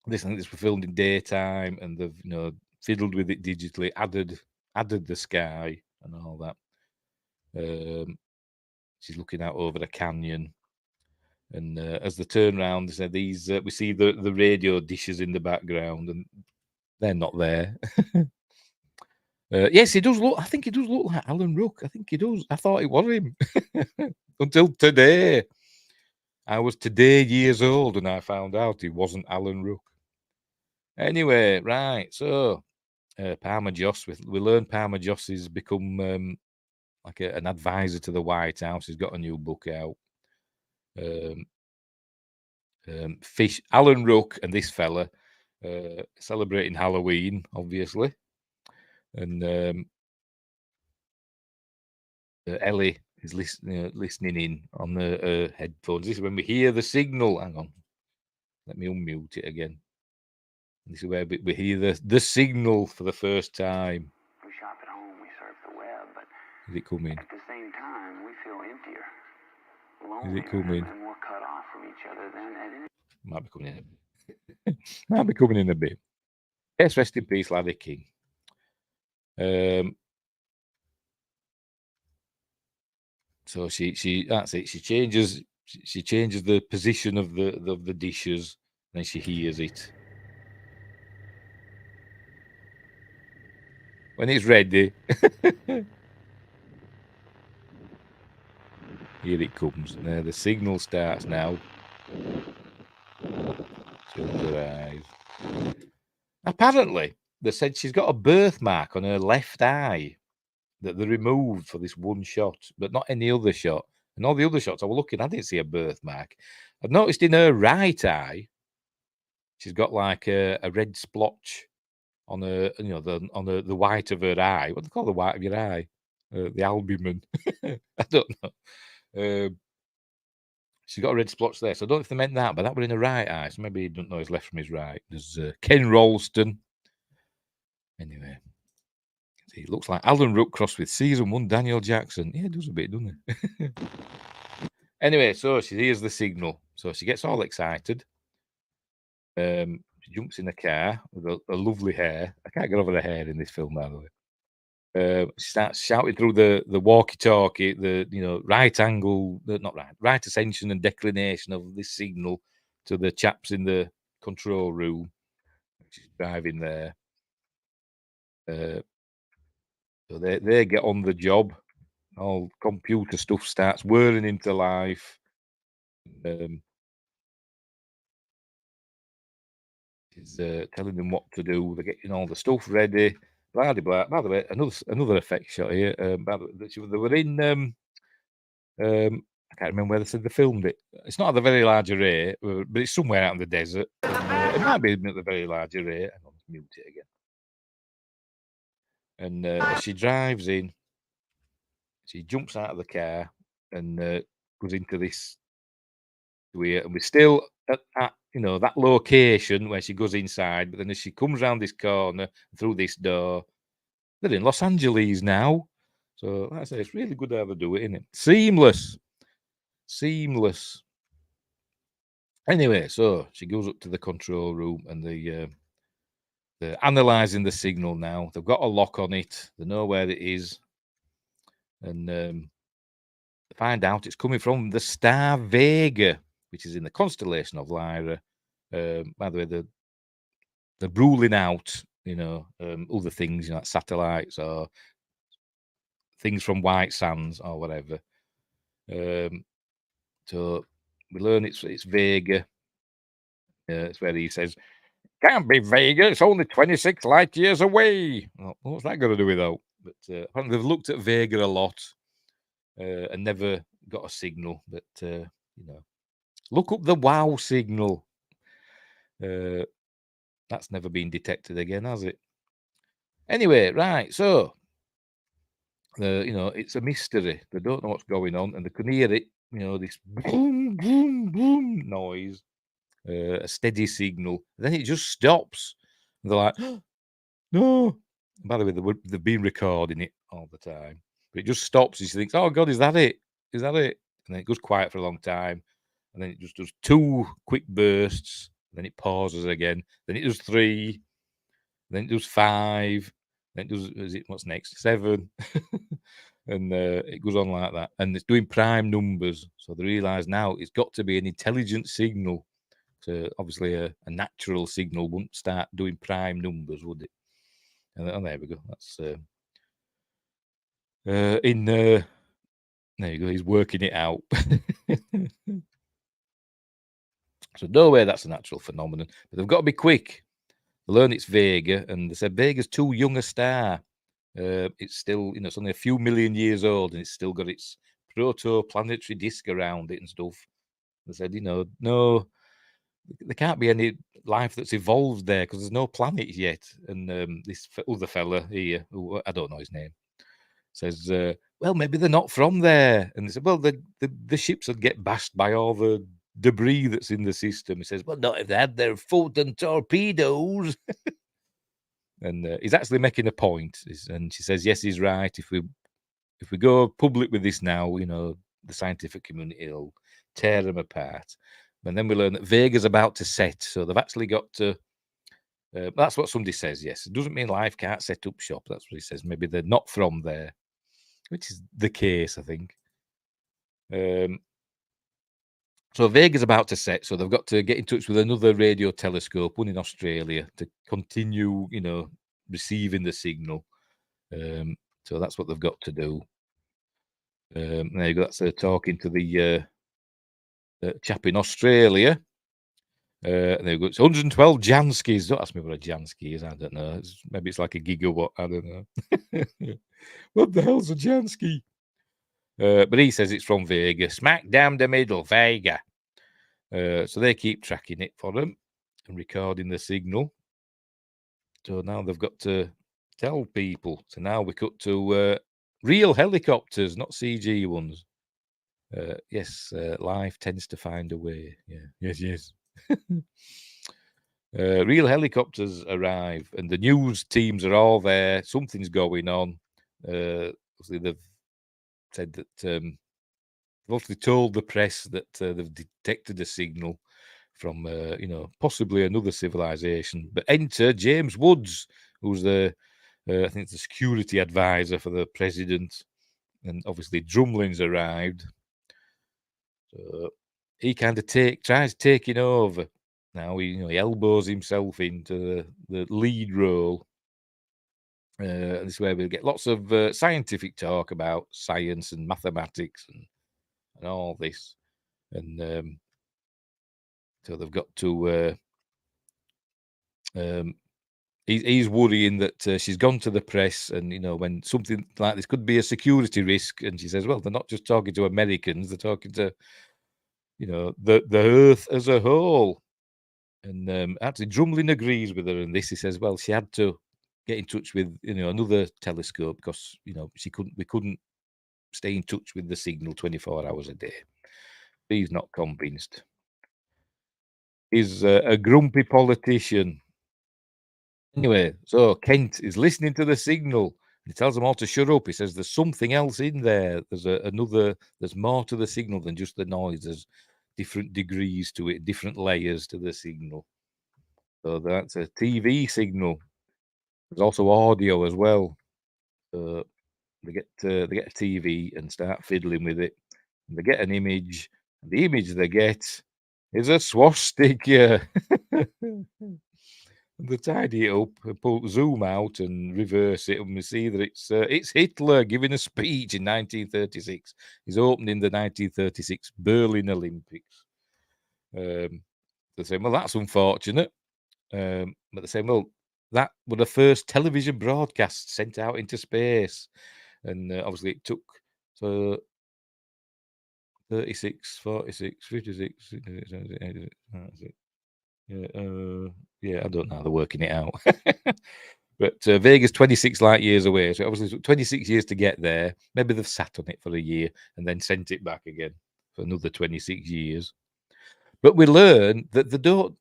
this was filmed in daytime, and they've, you know, fiddled with it digitally, added the sky and all that. She's looking out over a canyon, and as they turn around, they said these we see the radio dishes in the background, and they're not there. Yes, he does look. I think he does look like Alan Ruck. I think he does. I thought it was him until today. I was today years old, and I found out he wasn't Alan Ruck. Anyway, right. So, Parma Joss. We learn Parma Joss has become like an advisor to the White House. He's got a new book out. Fish, Alan Ruck, and this fella celebrating Halloween, obviously, and Ellie is listening in on the headphones. This is when we hear the signal. Hang on, let me unmute it again. This is where we hear the signal for the first time. We shop at home, we surf the web, but Is it coming? At the same time, we feel emptier, Is it lonelier, coming? and more cut off from each other than at any. Might be coming in. Might be coming in a bit. Yes, rest in peace, Laddie King. So that's it. She changes the position of the dishes, then she hears it. When it's ready, here it comes. Now the signal starts now. She opens her eyes. Apparently, they said she's got a birthmark on her left eye that they removed for this one shot, but not any other shot. And all the other shots I was looking, I didn't see a birthmark. I've noticed in her right eye, she's got like a red splotch on her, on the white of her eye. What do they call the white of your eye? The albumin. I don't know. She's got a red splotch there. So I don't know if they meant that, but that was in her right eye. So maybe he doesn't know his left from his right. There's Ken Ralston. Anyway. It looks like Alan Ruck crossed with season 1 Daniel Jackson. Yeah, it does a bit, doesn't it? Anyway, so she hears the signal. So she gets all excited. She jumps in the car with a lovely hair. I can't get over the hair in this film, by the way. She starts shouting through the walkie-talkie, right ascension and declination of this signal to the chaps in the control room. She's driving there. So they get on the job. All computer stuff starts whirring into life. She's telling them what to do. They're getting all the stuff ready. Blah, blah, blah. By the way, another effect shot here. They were in. I can't remember where they said they filmed it. It's not at the Very Large Array, but it's somewhere out in the desert. And, it might be at the Very Large Array. Hang on, mute it again. And as she drives in, she jumps out of the car and goes into this weird. And we're still at that location where she goes inside. But then as she comes around this corner through this door, they're in Los Angeles now. So like I say, it's really good how they do it, isn't it? Seamless. Anyway, so she goes up to the control room and they're analysing the signal now. They've got a lock on it. They know where it is. And they find out it's coming from the star Vega, which is in the constellation of Lyra. By the way, they're ruling out, other things, like satellites or things from White Sands or whatever. So we learn it's Vega. It's where he says, "Can't be Vega. It's only 26 light years away." Well, what's that got to do with that? But apparently they've looked at Vega a lot and never got a signal. But look up the WOW signal. That's never been detected again, has it? Anyway, right. So it's a mystery. They don't know what's going on, and they can hear it. This boom, boom, boom noise. A steady signal. Then it just stops. And they're like, no. By the way, they've been recording it all the time. But it just stops. And she thinks, oh, God, is that it? Is that it? And then it goes quiet for a long time. And then it just does 2 quick bursts. Then it pauses again. Then it does 3. Then it does 5. Then it does, what's next? 7. And it goes on like that. And it's doing prime numbers. So they realise now it's got to be an intelligent signal. So obviously a natural signal wouldn't start doing prime numbers, would it? And there we go. That's there you go. He's working it out. So no way that's a natural phenomenon. But they've got to be quick. They learn it's Vega, and they said Vega's too young a star. It's still, it's only a few million years old, and it's still got its protoplanetary disk around it and stuff. They said, no. There can't be any life that's evolved there because there's no planet yet. And this other fella here, who I don't know his name, says, well, maybe they're not from there. And they said, well, the ships would get bashed by all the debris that's in the system. He says, well, not if they had their photon torpedoes. And he's actually making a point. And she says, yes, he's right. If we if we go public with this now, the scientific community will tear them apart. And then we learn that Vega's about to set, so they've actually got to. That's what somebody says. Yes, it doesn't mean life can't set up shop. That's what he says. Maybe they're not from there, which is the case, I think. So Vega's about to set, so they've got to get in touch with another radio telescope, one in Australia, to continue, receiving the signal. So that's what they've got to do. There you go. That's talking to the chap in Australia. And there you go. It's 112 Janskis. Don't ask me what a Jansky is. I don't know. Maybe it's like a gigawatt. I don't know. What the hell's a Jansky? But he says it's from Vega. Smack down the middle, Vega. So they keep tracking it for them and recording the signal. So now they've got to tell people. So now we cut to real helicopters, not CG ones. Yes, life tends to find a way. Yeah, yes. Real helicopters arrive, and the news teams are all there. Something's going on. Obviously, they've said that they've obviously told the press that they've detected a signal from, possibly another civilization. But enter James Woods, who's I think the security advisor for the president, and obviously Drumlin's arrived. So he kind of tries taking over. Now he elbows himself into the lead role. This is where we'll get lots of scientific talk about science and mathematics and all this. And so they've got to. He's worrying that she's gone to the press, and when something like this could be a security risk, and she says, "Well, they're not just talking to Americans; they're talking to, the Earth as a whole." And actually, Drumlin agrees with her in this. He says, "Well, she had to get in touch with another telescope because we couldn't stay in touch with the signal 24 hours a day." He's not convinced. He's a grumpy politician. Anyway, so Kent is listening to the signal. He tells them all to shut up. He says, "There's something else in there. There's more to the signal than just the noise. There's different degrees to it, different layers to the signal." So that's a TV signal. There's also audio as well. So they get a TV and start fiddling with it. And they get an image. And the image they get is a swastika. And they tidy it up, zoom out and reverse it, and we see that it's Hitler giving a speech in 1936. He's opening the 1936 Berlin Olympics. They're saying, "Well, that's unfortunate." But they're saying, "Well, that were the first television broadcast sent out into space." And obviously it took 36, 46, 56, yeah, I don't know how they're working it out. But Vega's 26 light years away. So obviously it took 26 years to get there. Maybe they've sat on it for a year and then sent it back again for another 26 years. But we learn that they don't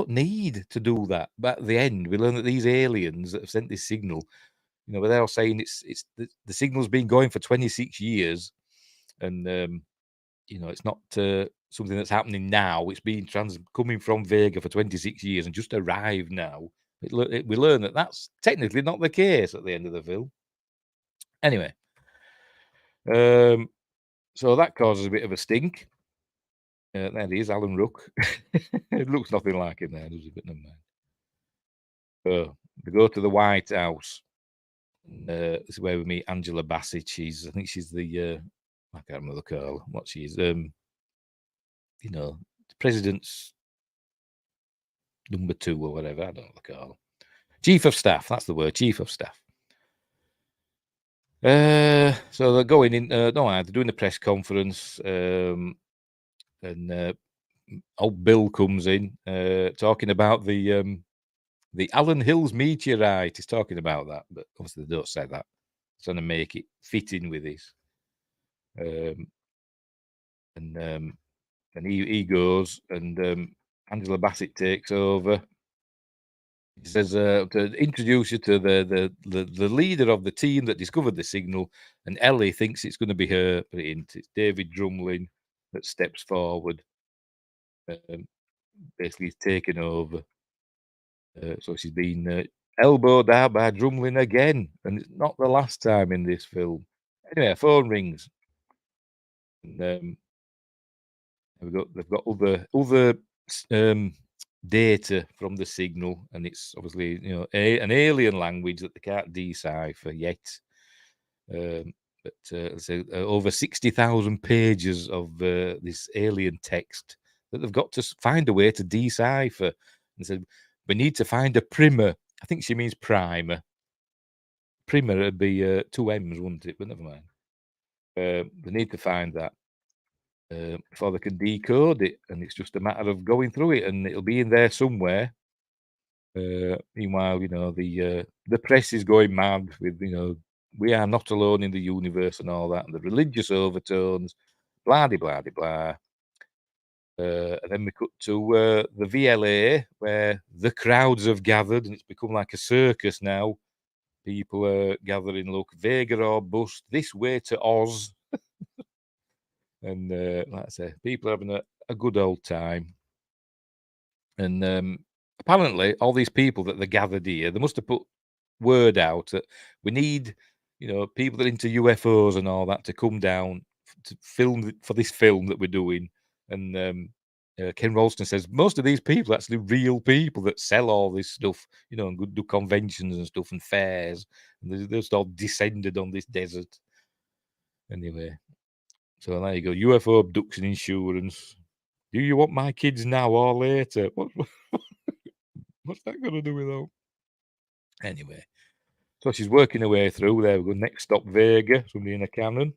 need to do that. But at the end, we learn that these aliens that have sent this signal, but they're all saying it's the signal's been going for 26 years, and it's not something that's happening now. It's been coming from Vega for 26 years and just arrived now. We learn that that's technically not the case at the end of the film. Anyway, so that causes a bit of a stink. There he is, Alan Ruck. It looks nothing like him there, does it? But never mind. So they go to the White House. This is where we meet Angela Bassett. I think she's the I can't remember the girl. What she is. The president's number 2 or whatever. I don't know what they call. Chief of staff. That's the word. Chief of staff. So they're going in. They're doing the press conference. And old Bill comes in, talking about the Allen Hills meteorite. He's talking about that, but obviously they don't say that. He's trying to make it fit in with this. And he goes, and Angela Bassett takes over. He says to introduce you to the leader of the team that discovered the signal, and Ellie thinks it's going to be her, but it isn't. It's David Drumlin that steps forward. Basically, he's taken over. So she's been elbowed out by Drumlin again, and it's not the last time in this film. Anyway, phone rings. And, they've got other data from the signal, and it's obviously an alien language that they can't decipher yet. But over 60,000 pages of this alien text that they've got to find a way to decipher. And said, we need to find a primer. I think she means primer. Primer would be 2 M's, wouldn't it? But never mind. They need to find that before they can decode it, and it's just a matter of going through it, and it'll be in there somewhere. Meanwhile, the press is going mad with we are not alone in the universe and all that, and the religious overtones, blah de blah de blah. And then we cut to the VLA, where the crowds have gathered, and it's become like a circus now. People are gathering, look, Vega or bust, this way to Oz. And like I say, people are having a good old time. And apparently, all these people that they gathered here, they must have put word out that we need, people that are into UFOs and all that to come down to film for this film that we're doing. And Ken Ralston says most of these people are actually real people that sell all this stuff, and do conventions and stuff and fairs. And they're just all descended on this desert. Anyway, so there you go. UFO abduction insurance. Do you want my kids now or later? What's that got to do with that? Anyway, so she's working her way through. There we go. Next stop, Vega. Somebody in a cannon.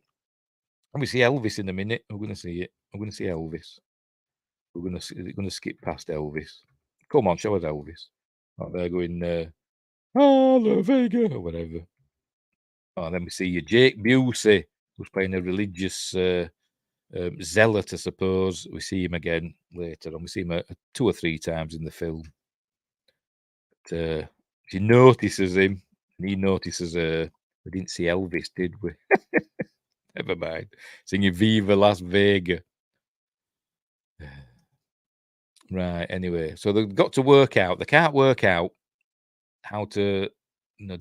And we see Elvis in a minute. We're going to see it. We're going to see Elvis. Is it going to skip past Elvis? Come on, show us Elvis. Oh, they're going, the Vega, or whatever. Oh, and then we see Jake Busey, who's playing a religious zealot, I suppose. We see him again later on. We see him 2 or 3 times in the film. But, she notices him, and he notices her. We didn't see Elvis, did we? Never mind. Singing Viva Las Vegas. Right, anyway. So they've got to work out. They can't work out how to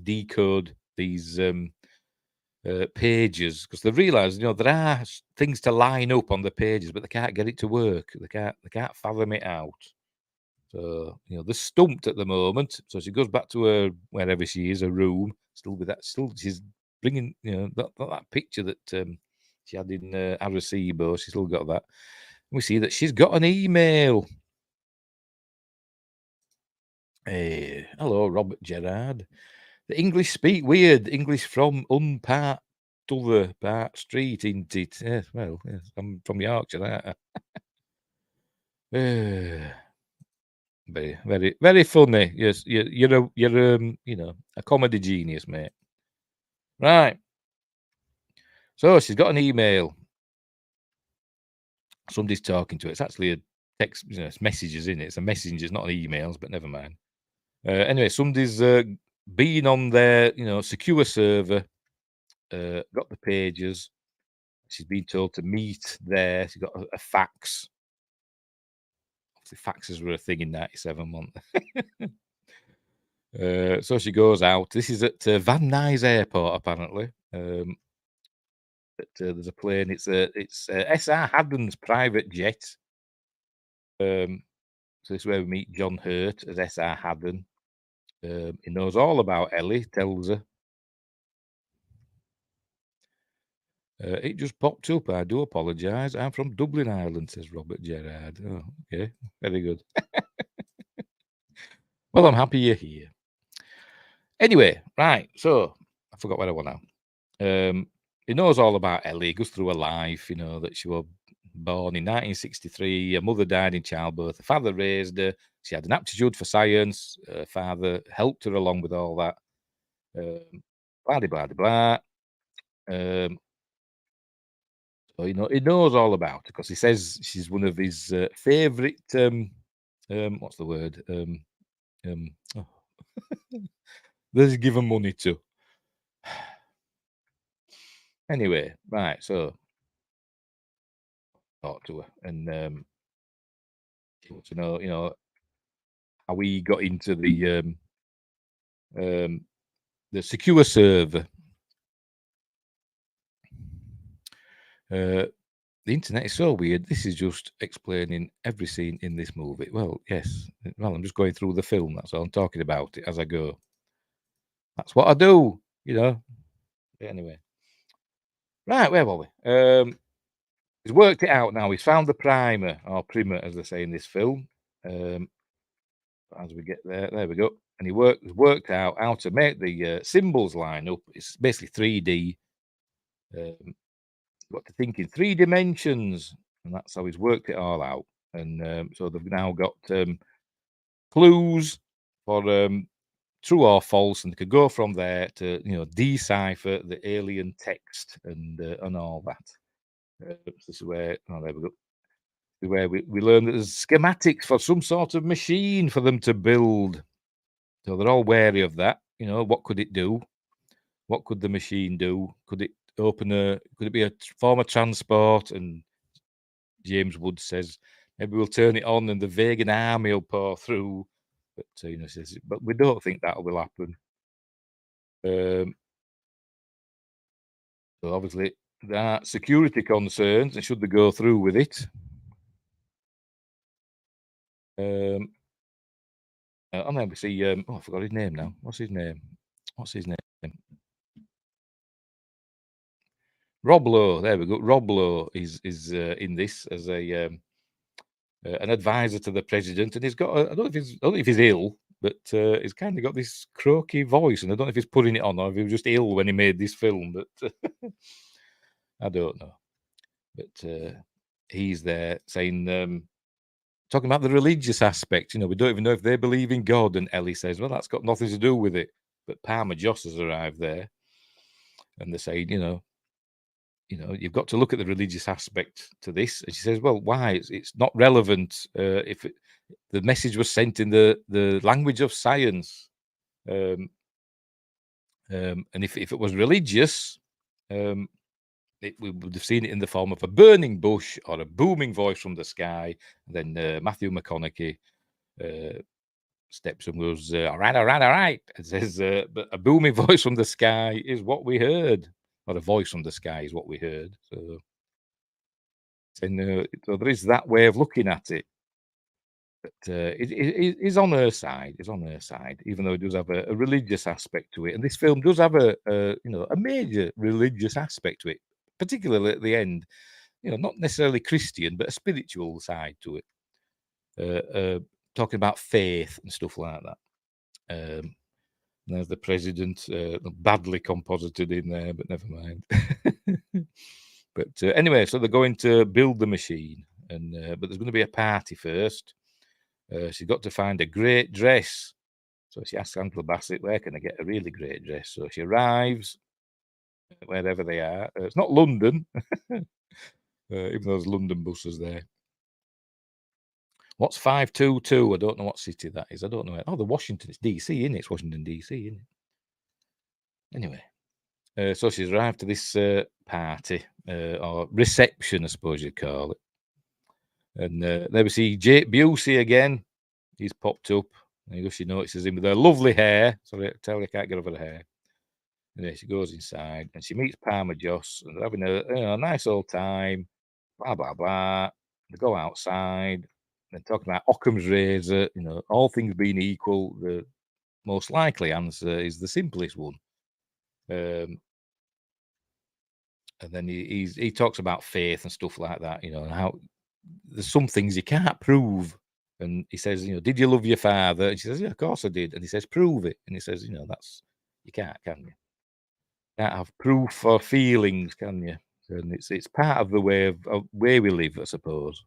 decode these pages, because they realise there are things to line up on the pages, but they can't get it to work. They can't fathom it out. So they're stumped at the moment. So she goes back to her wherever she is, her room. Still she's bringing that picture that she had in Arecibo. She's still got that. We see that she's got an email. Hey, hello, Robert Gerard. The English speak weird. English from unpart t'other part street, ain't it? Yes, well, yes, I'm from Yorkshire. Very, very, very funny. Yes, you're a comedy genius, mate. Right. So she's got an email. Somebody's talking to her. It's actually a text, it's messages in it. It's a messenger, it's not an emails, but never mind. Anyway, somebody's been on their, secure server, got the pages. She's been told to meet there. She's got a fax. Obviously, faxes were a thing in 97, weren't they? So she goes out. This is at Van Nuys Airport, apparently. But there's a plane. It's S.R. Haddon's private jet. So this is where we meet John Hurt as S.R. Haddon. He knows all about Ellie, tells her. It just popped up. I do apologise. I'm from Dublin, Ireland, says Robert Gerard. Oh, okay. Very good. Well, I'm happy you're here. Anyway, right. So, I forgot where I went now. He knows all about Ellie. He goes through her life, that she was born in 1963. Her mother died in childbirth. Her father raised her. She had an aptitude for science. Her father helped her along with all that. Blah, blah, blah, blah. So, he knows all about her because he says she's one of his favourite, what's the word? Let's give them money to. Anyway, right, so talk to her and she wants to know, how we got into the secure server. The internet is so weird. This is just explaining every scene in this movie. Well, yes. Well, I'm just going through the film. That's all. I'm talking about it as I go. That's what I do, Anyway. Right, where were we? He's worked it out now. He's found the primer, or primer, as they say in this film. As we get there we go. And he worked out how to make the symbols line up. It's basically 3D. Got to think in 3 dimensions, and that's how he's worked it all out. And so they've now got clues for true or false, and they could go from there to decipher the alien text and all that. This is where there we go. Where we learn that there's schematics for some sort of machine for them to build. So they're all wary of that. What could it do? What could the machine do? Could it could it be a form of transport? And James Wood says, maybe we'll turn it on and the Vegan army will pour through. But says, but we don't think that will happen. So obviously there are security concerns, and should they go through with it? And then we see, I forgot his name now. What's his name? Rob Lowe. There we go. Rob Lowe is in this as an advisor to the president, and he's got. I don't know if he's ill, but he's kind of got this croaky voice, and I don't know if he's putting it on or if he was just ill when he made this film. But I don't know. But he's there saying. Talking about the religious aspect, we don't even know if they believe in God. And Ellie says, well, that's got nothing to do with it. But Palmer Joss has arrived there. And they're saying, you've got to look at the religious aspect to this. And she says, well, why? It's not relevant if the message was sent in the language of science. And if it was religious, we would have seen it in the form of a burning bush or a booming voice from the sky. And then Matthew McConaughey steps and goes, all right. And says, but a booming voice from the sky is what we heard. Or a voice from the sky is what we heard. So there is that way of looking at it. But it is on her side. It's on her side, even though it does have a religious aspect to it. And this film does have a major religious aspect to it. Particularly at the end, not necessarily Christian, but a spiritual side to it. Talking about faith and stuff like that. There's the president, badly composited in there, but never mind. But anyway, so they're going to build the machine, but there's going to be a party first. She's got to find a great dress. So she asks Angela Bassett, where can I get a really great dress? So she arrives wherever they are. It's not London, even though there's London buses there. What's 522? I don't know what city that is. I don't know. Oh, the Washington. It's DC, isn't it? It's Washington, DC, isn't it? Anyway, so she's arrived to this party, or reception, I suppose you'd call it. And there we see Jake Busey again. He's popped up. And she notices him with her lovely hair. Sorry, I tell her I can't get over the hair. And then she goes inside and she meets Palmer Joss and they're having a nice old time. Blah, blah, blah. They go outside. They're talking about Occam's razor. All things being equal, the most likely answer is the simplest one. And then he talks about faith and stuff like that, and how there's some things you can't prove. And he says, did you love your father? And she says, yeah, of course I did. And he says, prove it. And he says, that's, you can't, can you? Can't have proof for feelings, can you? And it's part of the way we live, I suppose.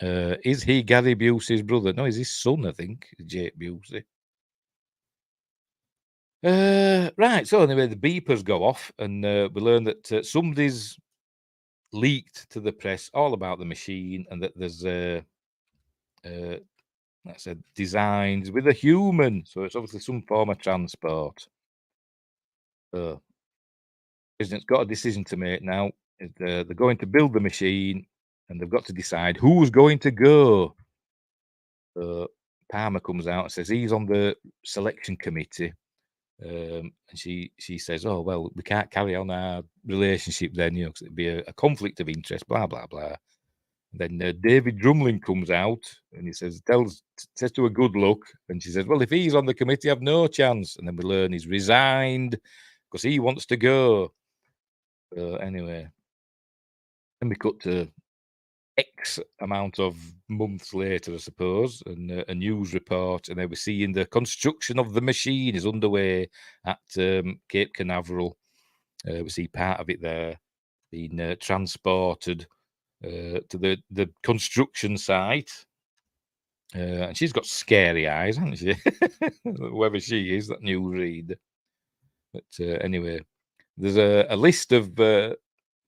Is he Gary Busey's brother? No, he's his son, I think, Jake Busey. Right, so anyway, the beepers go off, and we learn that somebody's leaked to the press all about the machine, and that there's That's a designed with a human, so it's obviously some form of transport. So, president's got a decision to make now. They're going to build the machine, and they've got to decide who's going to go. So Palmer comes out and says he's on the selection committee, and she says, "Oh well, we can't carry on our relationship then, you know, because it'd be a conflict of interest." Blah blah blah. Then David Drumlin comes out and he says to her good luck, and she says, "Well, if he's on the committee, I've no chance." And then we learn he's resigned because he wants to go. Anyway, then we cut to X amount of months later, I suppose, and a news report, and then we're seeing the construction of the machine is underway at Cape Canaveral. We see part of it there being transported to the construction site. And she's got scary eyes, hasn't she? Whoever she is, that news reader. But anyway, there's a list of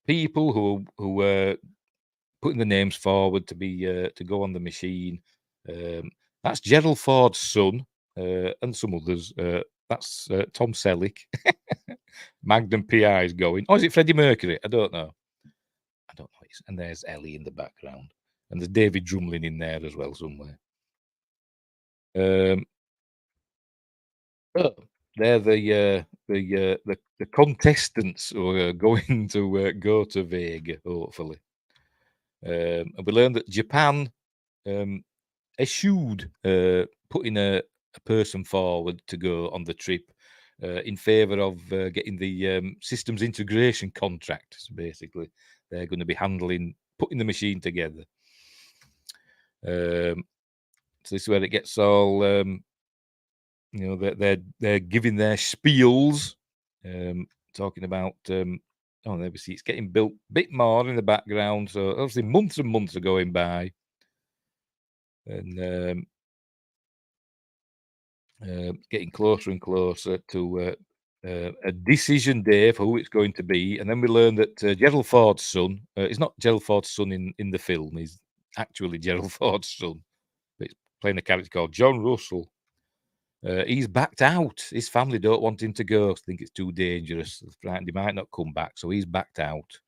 people who are putting the names forward to be to go on the machine. That's Gerald Ford's son and some others. That's Tom Selleck. Magnum PI is going. Oh, is it Freddie Mercury? I don't know. And there's Ellie in the background, and there's David Drumlin in there as well somewhere. Oh, they're the contestants who are going to go to Vega, hopefully. And we learned that Japan eschewed putting a person forward to go on the trip in favor of getting the systems integration contract. So basically, they're going to be putting the machine together. So this is where it gets all, you know, they're giving their spiels, talking about. Oh, there we see it's getting built a bit more in the background. So obviously months and months are going by. And getting closer and closer to a decision day for who it's going to be. And then we learn that Gerald Ford's son, is not Gerald Ford's son in the film, he's actually Gerald Ford's son, but he's playing a character called John Russell. He's backed out. His family don't want him to go. They think it's too dangerous. He might not come back, so he's backed out.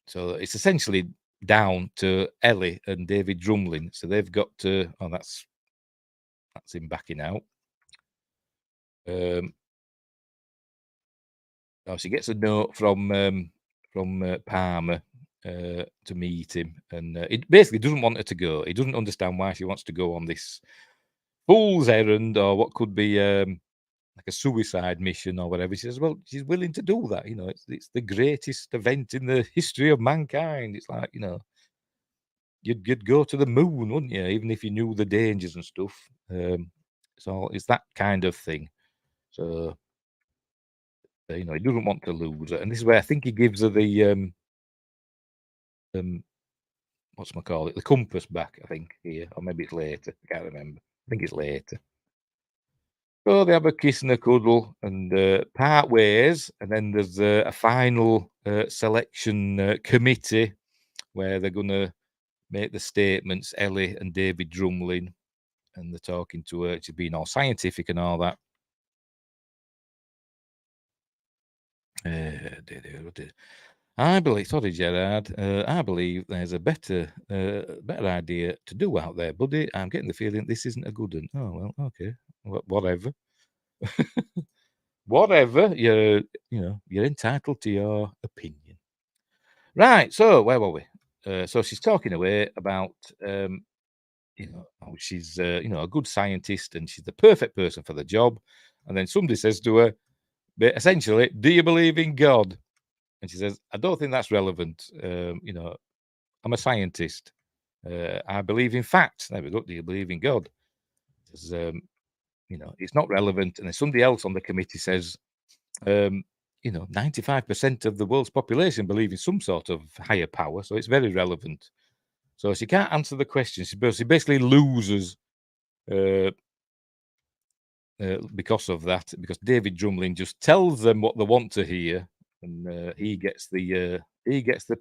So it's essentially down to Ellie and David Drumlin. So they've got to. Oh, that's him backing out. She gets a note from Palmer to meet him, and it basically doesn't want her to go. He doesn't understand why she wants to go on this fool's errand or what could be like a suicide mission or whatever. She says, well, she's willing to do that. You know, it's the greatest event in the history of mankind. It's like, you know, you'd go to the moon, wouldn't you? Even if you knew the dangers and stuff. So it's that kind of thing. So, you know, he doesn't want to lose it. And this is where I think he gives her the whatchamacallit, the compass back, I think, here. Or maybe it's later. I can't remember. I think it's later. So they have a kiss and a cuddle and part ways. And then there's a final selection committee where they're going to make the statements, Ellie and David Drumlin. And they're talking to her. She's being all scientific and all that. I believe, sorry, Gerard. I believe there's a better idea to do out there, buddy. I'm getting the feeling this isn't a good one. Oh well, okay, whatever, whatever. You're entitled to your opinion, right? So where were we? So she's talking away about, she's a good scientist and she's the perfect person for the job. And then somebody says to her, essentially, do you believe in God? And she says, I don't think that's relevant. I'm a scientist. I believe in facts. There we go. Do you believe in God? Says, it's not relevant. And then somebody else on the committee says, 95% of the world's population believe in some sort of higher power. So it's very relevant. So she can't answer the question. She basically loses because of that, because David Drumlin just tells them what they want to hear. And he gets the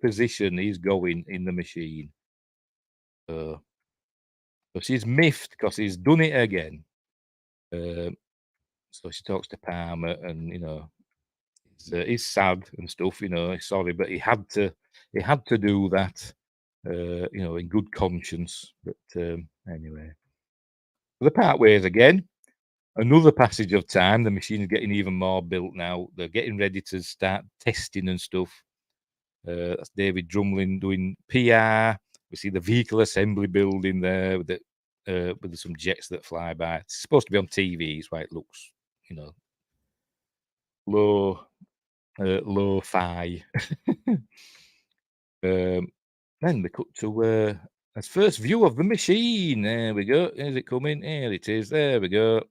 position. He's going in the machine. So she's miffed because he's done it again. So she talks to Palmer, and he's sad and stuff. He's sorry, but he had to do that. In good conscience. But anyway, the part ways again. Another passage of time. The machine is getting even more built now. They're getting ready to start testing and stuff. That's David Drumlin doing PR. We see the vehicle assembly building there with some jets that fly by. It's supposed to be on TV. It's why it looks, low-fi. Then we cut to its first view of the machine. There we go. Is it coming? Here it is. There we go.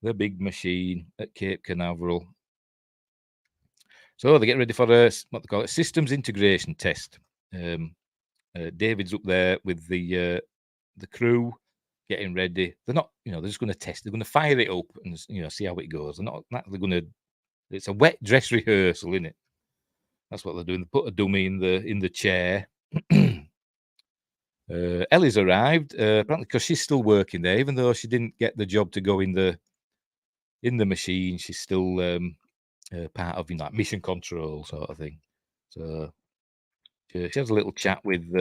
The big machine at Cape Canaveral. So they get ready for what they call a systems integration test. David's up there with the crew getting ready. They're not, they're just going to test. They're going to fire it up and see how it goes. They're not actually going to. It's a wet dress rehearsal, isn't it? That's what they're doing. They put a dummy in the chair. Ellie's arrived apparently because she's still working there, even though she didn't get the job to go in the machine. She's still part of mission control sort of thing. So she has a little chat with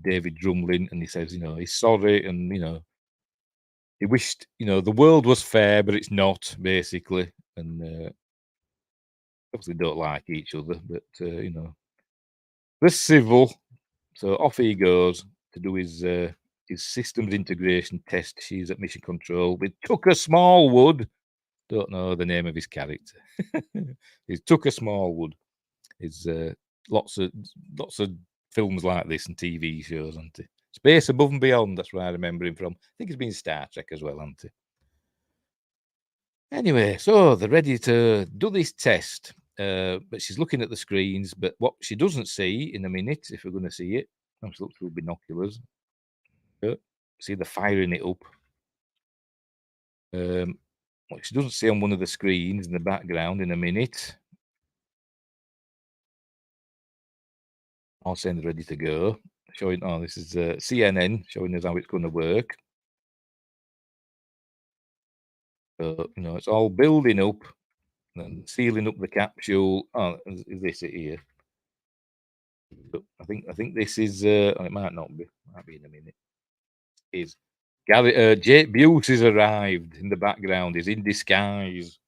David Drumlin, and he says, he's sorry, and he wished the world was fair, but it's not, basically, and obviously don't like each other, but they're civil. So off he goes to do his systems integration test. She's at mission control with Tucker Smallwood. Don't know the name of his character. He's Tucker Smallwood. He's lots of films like this and TV shows, hasn't he? Space Above and Beyond. That's where I remember him from. I think he's been in Star Trek as well, hasn't he? Anyway, so they're ready to do this test. But she's looking at the screens. But what she doesn't see in a minute, if we're going to see it, I'm just looking through binoculars. See, they're firing it up. What she doesn't see on one of the screens in the background in a minute. All saying they're ready to go. Showing, this is CNN showing us how it's going to work. So, it's all building up and sealing up the capsule. Oh, is this it here? I think this is. It might not be. Might be in a minute. Is Jake Busey's arrived in the background? He's in disguise.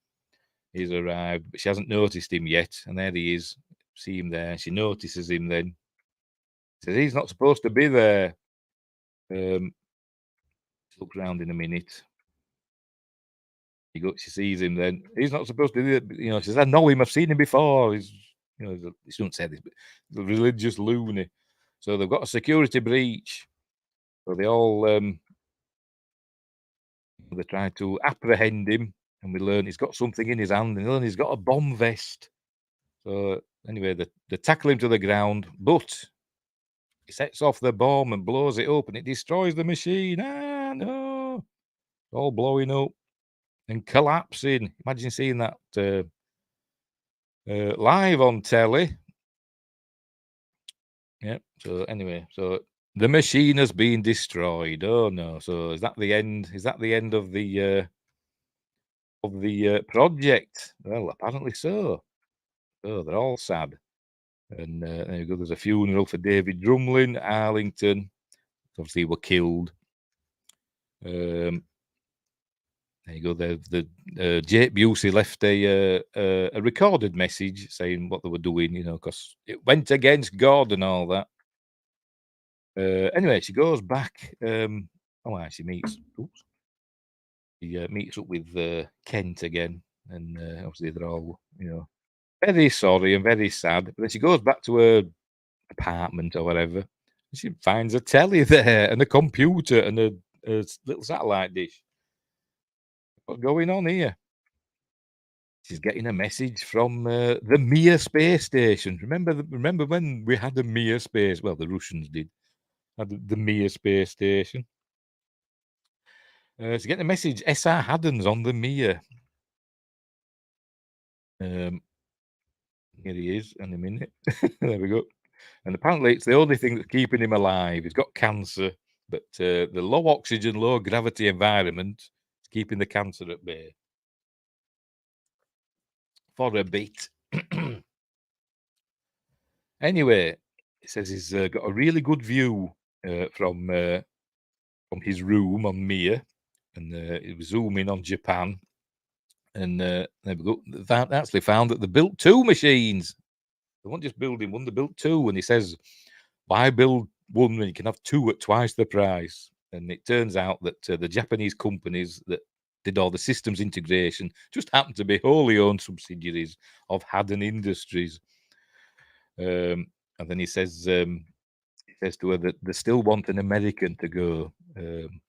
He's arrived, but she hasn't noticed him yet. And there he is. See him there. She notices him then. Says he's not supposed to be there. Looks around in a minute. She sees him then. He's not supposed to be there. She says, I know him. I've seen him before. He shouldn't say this, but the religious loony. So they've got a security breach. So they all they try to apprehend him, and we learn he's got something in his hand, and then he's got a bomb vest. So anyway, they tackle him to the ground, but he sets off the bomb and blows it up, and it destroys the machine. Ah, no! It's all blowing up and collapsing. Imagine seeing that live on telly. Yeah. So anyway, the machine has been destroyed. Oh no! So is that the end? Is that the end of the project? Well, apparently so. Oh, they're all sad. And there you go. There's a funeral for David Drumlin, Arlington. Obviously, were killed. There you go. The Jake Busey left a recorded message saying what they were doing. Because it went against God and all that. Anyway, she goes back. She meets. Oops. She meets up with Kent again, and obviously they're all very sorry and very sad. But then she goes back to her apartment or whatever. And she finds a telly there and a computer and a little satellite dish. What's going on here? She's getting a message from the Mir space station. Remember when we had the Mir space? Well, the Russians did. Had the Mir space station. She's getting a message. S.R. Haddon's on the Mir. Here he is in a minute. There we go. And apparently it's the only thing that's keeping him alive. He's got cancer. but the low oxygen, low gravity environment is keeping the cancer at bay for a bit. Anyway, he says he's got a really good view from his room on Mir, and he was zooming on Japan. And there we go. Actually found that they built 2 machines. They weren't just building one; they built 2. And he says, "Why build one when you can have 2 at twice the price?" And it turns out that the Japanese companies that did all the systems integration just happened to be wholly owned subsidiaries of Haddon Industries. And then he says to her that they still want an American to go. Then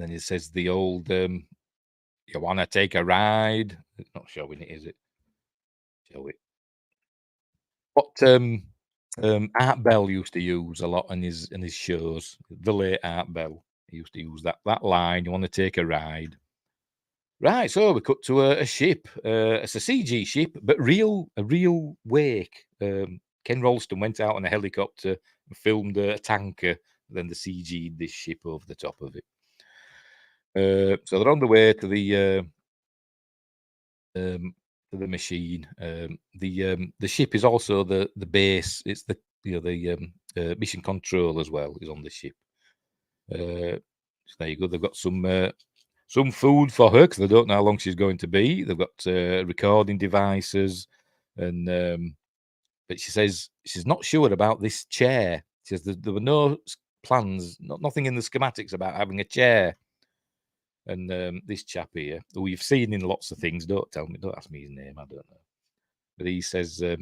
he says the old, "You want to take a ride?" It's not showing it, is it? Show it. What Art Bell used to use a lot in his shows. The late Art Bell, he used to use that line. "You want to take a ride?" Right, so we cut to a ship. It's a CG ship, but a real wake. Ken Rolston went out on a helicopter and filmed a tanker. Then the CG'd this ship over the top of it. So they're on the way to the machine. The ship is also the base. It's the mission control as well is on the ship. So there you go. They've got some food for her because they don't know how long she's going to be. They've got recording devices, and but she says she's not sure about this chair. She says there were no plans, nothing in the schematics about having a chair. And this chap here, who you've seen in lots of things, don't ask me his name, I don't know. But he says, they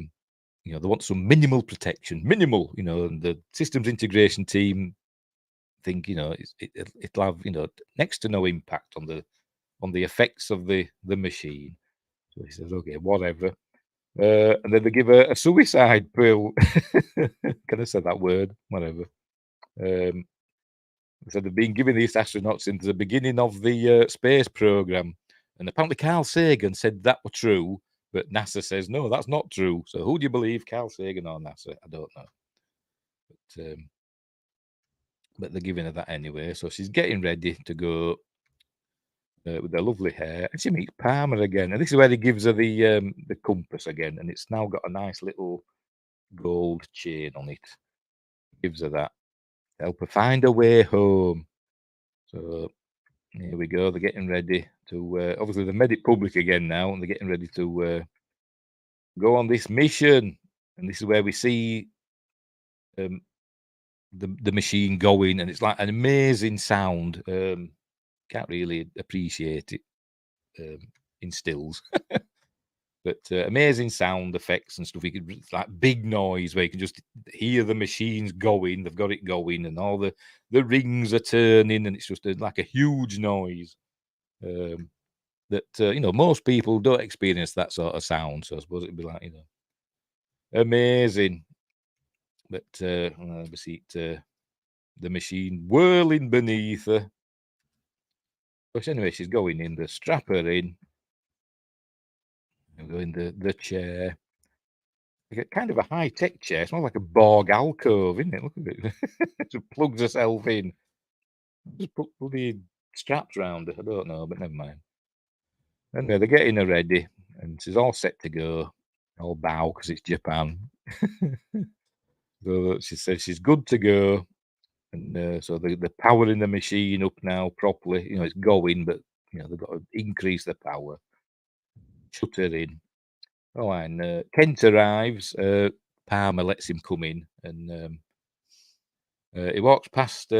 want some minimal protection, and the systems integration team think, it'll have, next to no impact on the effects of the machine. So he says, okay, whatever. And then they give a suicide pill. Can I say that word? Whatever. So they've been giving these astronauts since the beginning of the space program, and apparently Carl Sagan said that were true, but NASA says no, that's not true. So who do you believe, Carl Sagan or NASA? I don't know, but they're giving her that anyway. So she's getting ready to go with her lovely hair, and she meets Palmer again, and this is where he gives her the compass again, and it's now got a nice little gold chain on it. Gives her that to help her find her way home. So here we go. They're getting ready to, obviously, they made it public again now, and they're getting ready to go on this mission. And this is where we see the machine going, and it's like an amazing sound. Can't really appreciate it in stills, but amazing sound effects and stuff. It's like big noise where you can just hear the machines going. They've got it going, and all the rings are turning, and it's just like a huge noise. That most people don't experience that sort of sound, so I suppose it'd be like amazing. But we see it, the machine whirling beneath her. But anyway, she's going in. The strap her in. Go in the chair. Like kind of a high tech chair. It's more like a Borg alcove, isn't it? Look at it. She plugs herself in. Just put bloody straps round her. I don't know, but never mind. Anyway, they're getting her ready, and she's all set to go. All bow because it's Japan. So she says she's good to go, and so they're powering the machine up now properly. It's going, but they've got to increase the power. Shut her in. Oh, and Kent arrives. Palmer lets him come in, and he walks past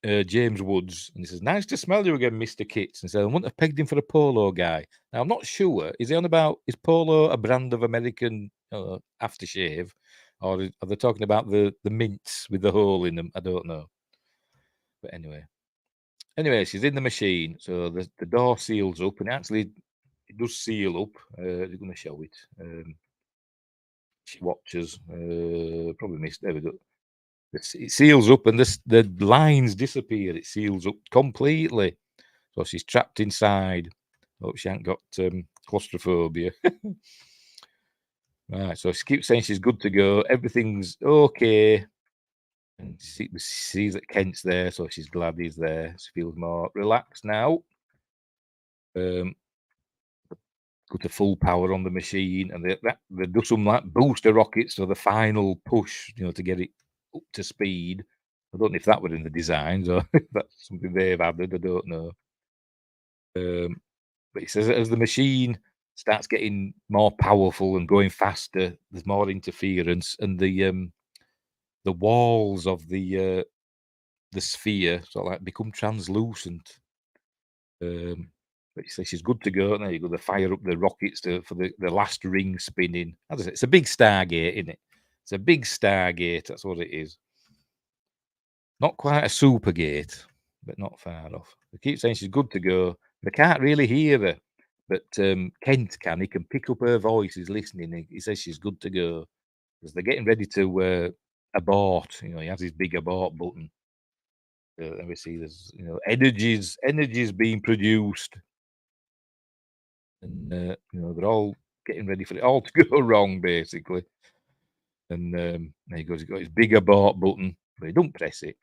James Woods, and he says, "Nice to smell you again, Mr. Kitts." And says, "I wouldn't have pegged him for a polo guy." Now, I'm not sure. Is he on about, is polo a brand of American aftershave? Or are they talking about the mints with the hole in them? I don't know. But anyway, she's in the machine. So the door seals up, and actually it does seal up. They're going to show it. She watches. Probably missed. There we go. It seals up, and the lines disappear. It seals up completely. So she's trapped inside. Hope she ain't got claustrophobia. Right, so she keeps saying she's good to go. Everything's okay. And she sees that Kent's there, so she's glad he's there. She feels more relaxed now. Go to full power on the machine, and they do some like booster rockets for the final push, to get it up to speed. I don't know if that were in the designs or if that's something they've added. I don't know. But he says that as the machine starts getting more powerful and going faster, there's more interference, and the walls of the sphere sort of like become translucent. But he says she's good to go. Now you got to fire up the rockets for the last ring spinning. As I say, it's a big Stargate, isn't it? It's a big Stargate. That's what it is. Not quite a Supergate, but not far off. They keep saying she's good to go. They can't really hear her, but Kent can. He can pick up her voice. He's listening. He says she's good to go because they're getting ready to abort. He has his big abort button. And we see there's energies being produced, and they're all getting ready for it all to go wrong, basically. And there he goes. He's got his big abort button, but he don't press it.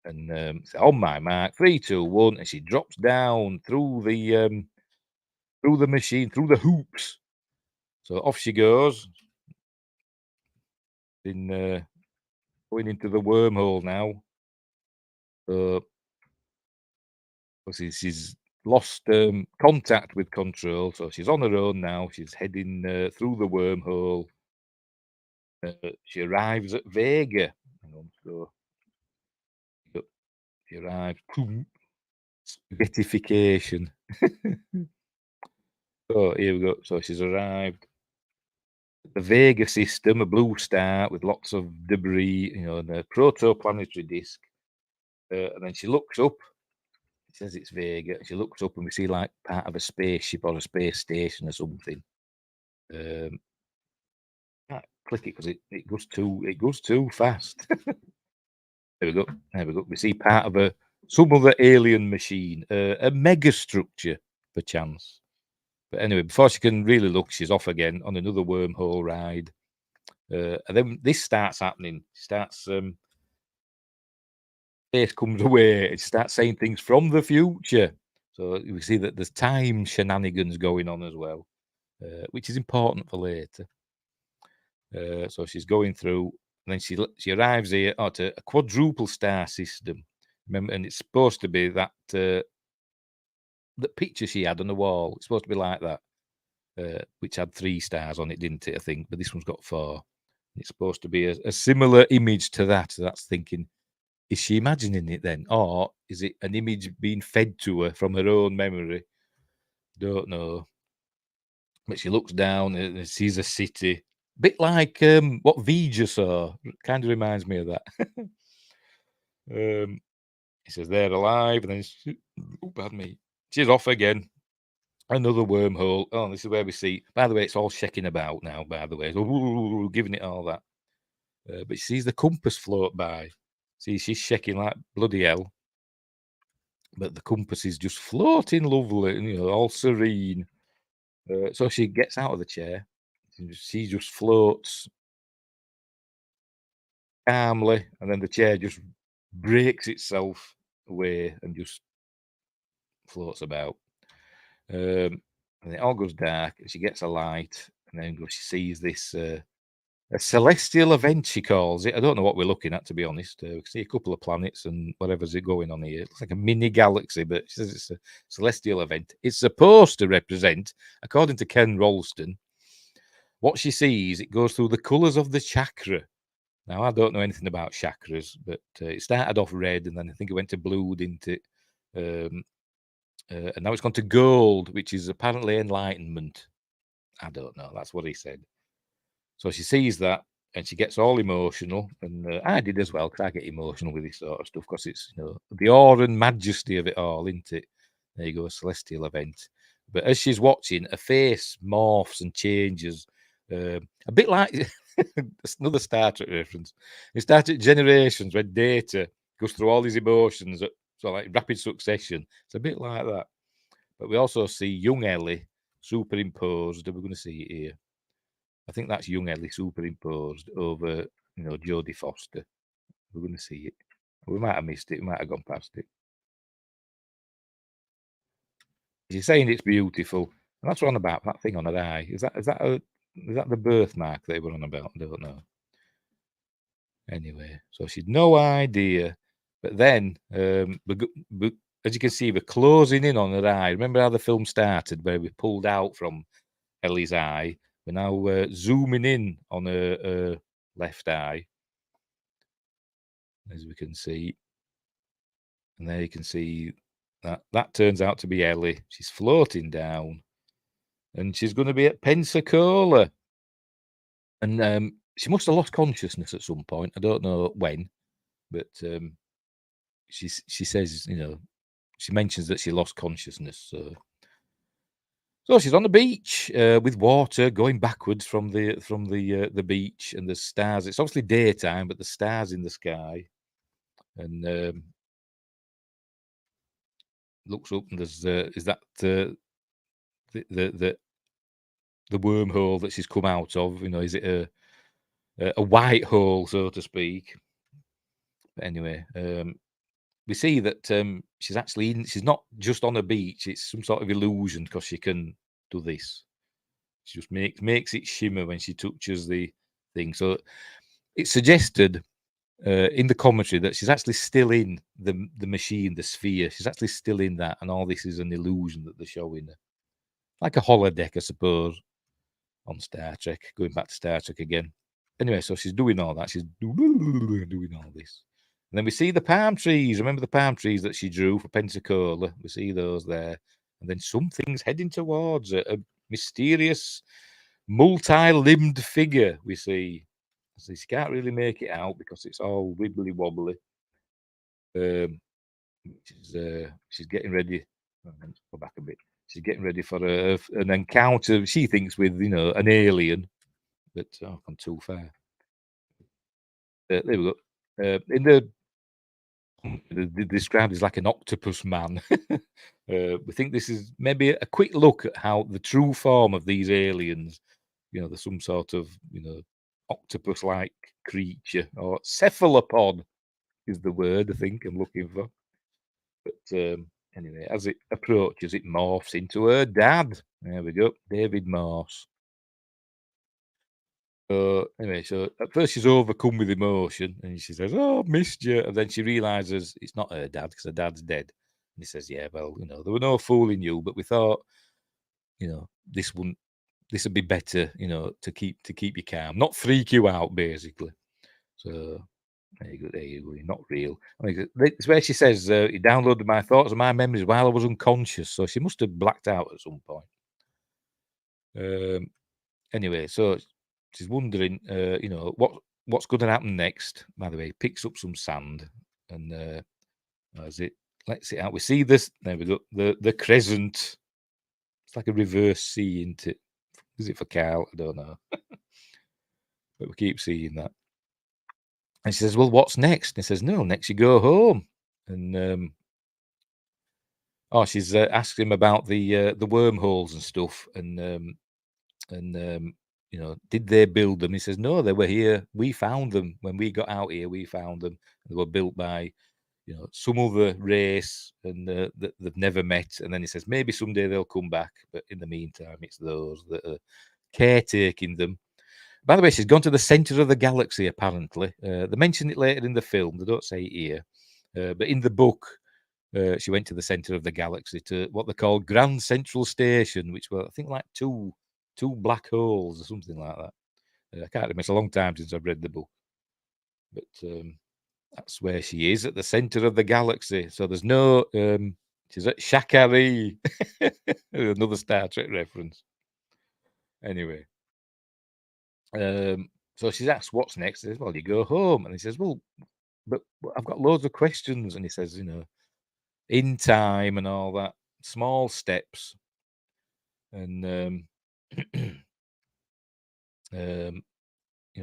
And on my mark, 3, 2, 1, and she drops down through the machine, through the hoops. So off she goes. Going into the wormhole now. So she's lost contact with control, so she's on her own now. She's heading through the wormhole. She arrives at Vega. Hang on, so she arrives. Spaghettification. So here we go. So she's arrived at the Vega system, a blue star with lots of debris, and a protoplanetary disk. And then she looks up. It says it's Vega. She looks up and we see like part of a spaceship or a space station or something. Can't click it because it goes too fast. There we go. We see part of some other alien machine, a mega structure, perchance. But anyway, before she can really look, she's off again on another wormhole ride. And then this starts happening. Space comes away. It starts saying things from the future. So we see that there's time shenanigans going on as well, which is important for later. So she's going through, and then she arrives here at a quadruple star system. Remember, and it's supposed to be that picture she had on the wall. It's supposed to be like that, which had 3 stars on it, didn't it? I think, but this one's got 4. It's supposed to be a similar image to that. So that's thinking, is she imagining it then, or is it an image being fed to her from her own memory? Don't know. But she looks down and sees a city. Bit like what Vija saw. Kind of reminds me of that. He says they're alive, and then pardon me, she's off again. Another wormhole. Oh, this is where we see. By the way, it's all shaking about now. By the way, so, giving it all that. But she sees the compass float by. See, she's shaking like bloody hell. But the compass is just floating lovely, and all serene. So she gets out of the chair. She just floats calmly, and then the chair just breaks itself away and just floats about. And it all goes dark, and she gets a light, and then she sees this a celestial event, she calls it. I don't know what we're looking at, to be honest. We can see a couple of planets and whatever's going on here. It looks like a mini galaxy, but she says it's a celestial event. It's supposed to represent, according to Ken Rolston, what she sees, it goes through the colours of the chakra. Now, I don't know anything about chakras, but it started off red, and then I think it went to blue, didn't it? And now it's gone to gold, which is apparently enlightenment. I don't know. That's what he said. So she sees that, and she gets all emotional, and I did as well, because I get emotional with this sort of stuff, because it's the awe and majesty of it all, isn't it? There you go, a celestial event. But as she's watching, her face morphs and changes, a bit like another Star Trek reference. In Star Trek Generations, when Data goes through all these emotions at like rapid succession, it's a bit like that. But we also see young Ellie superimposed, and we're going to see it here. I think that's young Ellie superimposed over, Jodie Foster. We're going to see it. We might have missed it. We might have gone past it. She's saying it's beautiful. And that's what on about, that thing on her eye. Is that the birthmark they were on about? I don't know. Anyway, so she'd no idea. But then, as you can see, we're closing in on her eye. Remember how the film started, where we pulled out from Ellie's eye? We're now zooming in on her left eye, as we can see. And there you can see that turns out to be Ellie. She's floating down, and she's going to be at Pensacola. And she must have lost consciousness at some point. I don't know when, but she says, she mentions that she lost consciousness. So she's on the beach with water going backwards from the beach, and there's stars. It's obviously daytime, but the stars in the sky. And looks up, and there's is that the wormhole that she's come out of? Is it a white hole, so to speak? But anyway, we see that she's actually she's not just on a beach. It's some sort of illusion, because she can do this. She just makes it shimmer when she touches the thing. So it's suggested in the commentary that she's actually still in the machine, the sphere. She's actually still in that, and all this is an illusion that they're showing her. Like a holodeck, I suppose, on Star Trek. Going back to Star Trek again. Anyway, so she's doing all that. She's doing all this. And then we see the palm trees. Remember the palm trees that she drew for Pensacola? We see those there. And then something's heading towards a mysterious, multi-limbed figure we see. So she can't really make it out because it's all wibbly wobbly. She's getting ready. Let's go back a bit. She's getting ready for an encounter, she thinks, with an alien. But I've gone too far. There we go. In the described as like an octopus man. We think this is maybe a quick look at how the true form of these aliens. There's some sort of octopus-like creature, or cephalopod is the word I think I'm looking for. But anyway, as it approaches, it morphs into her dad. There we go, David Morse. Anyway, so at first she's overcome with emotion, and she says, "Oh, I've missed you," and then she realizes it's not her dad, because her dad's dead. And he says, "Yeah, well, there were no fooling you, but we thought, this would be better, to keep you calm, not freak you out, basically." So there you go, you're not real. I mean, it's where she says, "He downloaded my thoughts and my memories while I was unconscious," so she must have blacked out at some point. Anyway, so she's wondering, what's going to happen next. By the way, picks up some sand, and as it lets it out, we see this. There we go. The crescent. It's like a reverse C, isn't it? Is it for Carl? I don't know. But we keep seeing that. And she says, "Well, what's next?" And he says, "No, next you go home." And she's asking him about the wormholes and stuff, and did they build them? He says, "No, they were here. We found them when we got out here. We found them. They were built by, some other race, and that they've never met." And then he says, "Maybe someday they'll come back, but in the meantime, it's those that are caretaking them." By the way, she's gone to the center of the galaxy. Apparently, they mention it later in the film. They don't say it here, but in the book, she went to the center of the galaxy, to what they call Grand Central Station, which were, I think, like two black holes or something like that. I can't remember. It's a long time since I've read the book, but that's where she is, at the center of the galaxy. So there's no she's at Shakari. Another Star Trek reference. Anyway, so she's asked what's next. She says, "Well, you go home." And he says, "Well, but I've got loads of questions." And he says, in time and all that, small steps. And it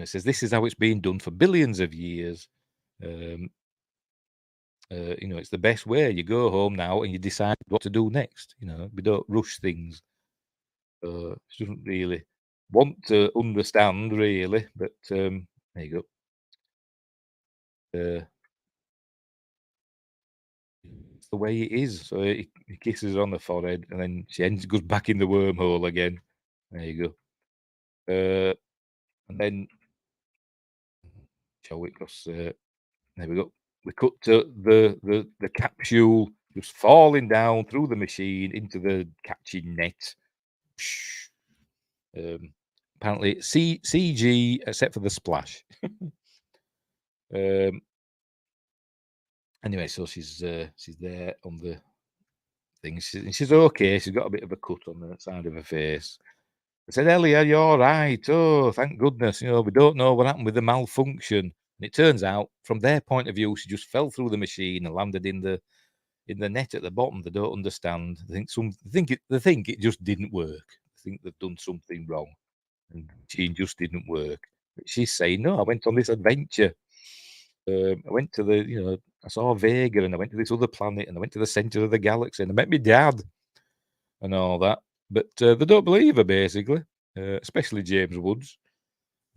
says this is how it's been done for billions of years. It's the best way. You go home now and you decide what to do next. We don't rush things. She doesn't really want to understand, really, but there you it's the way it is. So he kisses her on the forehead, and then she goes back in the wormhole again. There you go. And then shall we? Because there we go. We cut to the capsule just falling down through the machine into the catching net. Apparently CG except for the splash. Anyway, so she's there on the thing. She's okay. She's got a bit of a cut on the side of her face. I said, Ellie, are you all right? Oh, thank goodness. You know, we don't know what happened with the malfunction. And it turns out, from their point of view, she just fell through the machine and landed in the net at the bottom. They don't understand. They think it just didn't work. They think they've done something wrong, and the machine just didn't work. But she's saying, no, I went on this adventure. I went to I saw Vega, and I went to this other planet, and I went to the center of the galaxy, and I met my dad, and all that. But they don't believe her, basically, especially James Woods.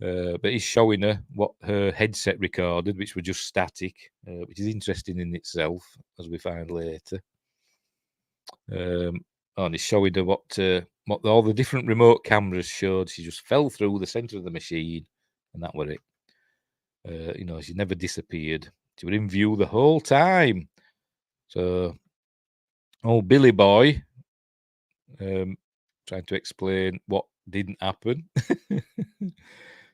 But he's showing her what her headset recorded, which were just static, which is interesting in itself, as we find later. And he's showing her what all the different remote cameras showed. She just fell through the center of the machine, and that were it. She never disappeared. She was in view the whole time. So, Billy Boy, trying to explain what didn't happen.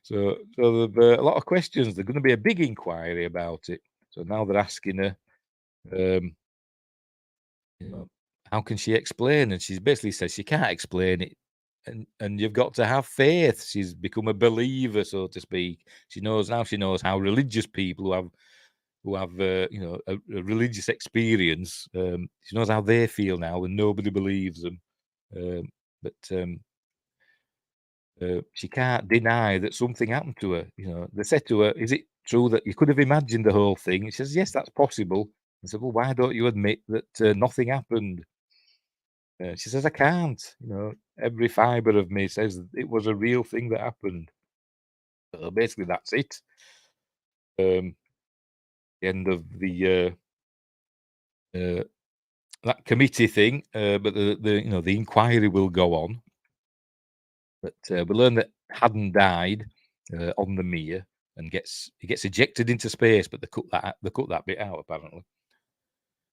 So there's a lot of questions. There's going to be a big inquiry about it. So now they're asking her, how can she explain? And she basically says she can't explain it, and you've got to have faith. She's become a believer, so to speak. She knows how religious people who have a religious experience. She knows how they feel now, and nobody believes them. But she can't deny that something happened to her. They said to her, "Is it true that you could have imagined the whole thing?" She says, "Yes, that's possible." I said, "Well, why don't you admit that nothing happened?" She says, "I can't. Every fiber of me says it was a real thing that happened." So basically, that's it. The end of that committee thing, but the inquiry will go on. But we learn that Haddon died on the Mir and he gets ejected into space, but they cut that bit out apparently.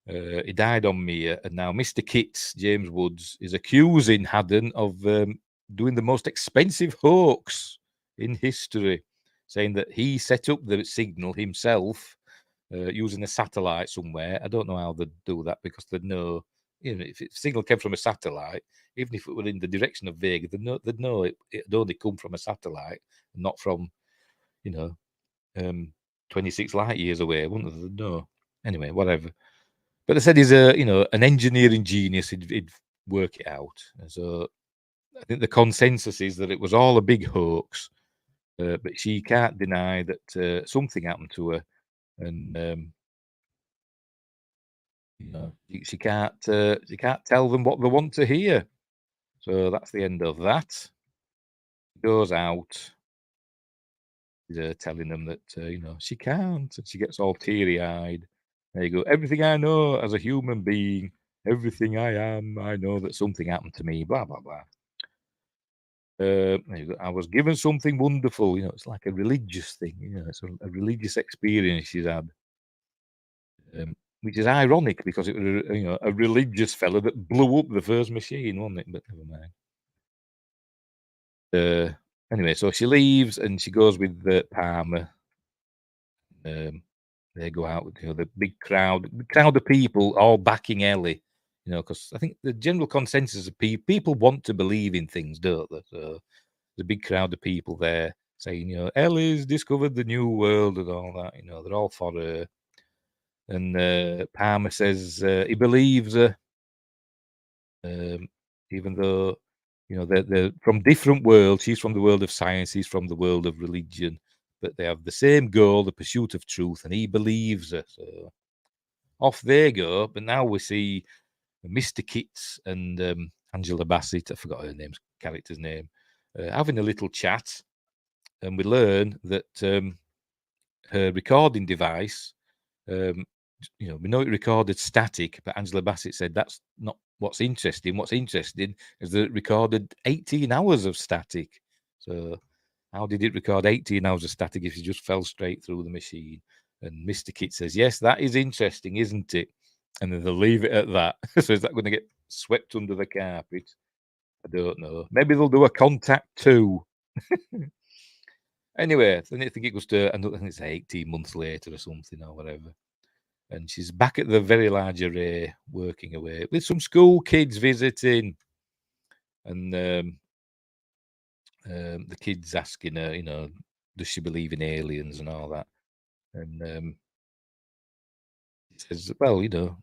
He died on Mir, and now Mr. Kitts, James Woods, is accusing Haddon of doing the most expensive hoax in history, saying that he set up the signal himself using a satellite somewhere. I don't know how they'd do that, because they'd know, if the signal came from a satellite, even if it were in the direction of Vega, they'd know it had only come from a satellite, not from, 26 light years away, wouldn't they? They'd know. Anyway, whatever. But they said he's an engineering genius. He'd work it out. And so I think the consensus is that it was all a big hoax. But she can't deny that something happened to her, and she can't tell them what they want to hear. So that's the end of that. She goes out, telling them that she can't, and she gets all teary-eyed. There you go. Everything I know as a human being, everything I am, I know that something happened to me. Blah blah blah. There you go. I was given something wonderful. It's like a religious thing. It's a religious experience she's had. Which is ironic, because it was a religious fella that blew up the first machine, wasn't it? But never mind. Anyway, so she leaves and she goes with Palmer. They go out with the big crowd of people all backing Ellie. Because I think the general consensus of people want to believe in things, don't they? So there's a big crowd of people there saying, Ellie's discovered the new world and all that. They're all for her. And Palmer says he believes her, even though they're from different worlds. She's from the world of science, he's from the world of religion, but they have the same goal, the pursuit of truth, and he believes her. So off they go. But now we see Mr. Kitts and Angela Bassett, I forgot her character's name, having a little chat, and we learn that her recording device, you know, we know it recorded static, but Angela Bassett said that's not what's interesting. What's interesting is that it recorded 18 hours of static. So how did it record 18 hours of static if it just fell straight through the machine? And Mr. Kit says, yes, that is interesting, isn't it? And then they'll leave it at that. So is that going to get swept under the carpet? I don't know. Maybe they'll do a Contact 2. Anyway, then I think it goes to, I think it's 18 months later or something or whatever. And she's back at the Very Large Array working away with some school kids visiting. And the kids asking her, you know, does she believe in aliens and all that? And she says, well, you know,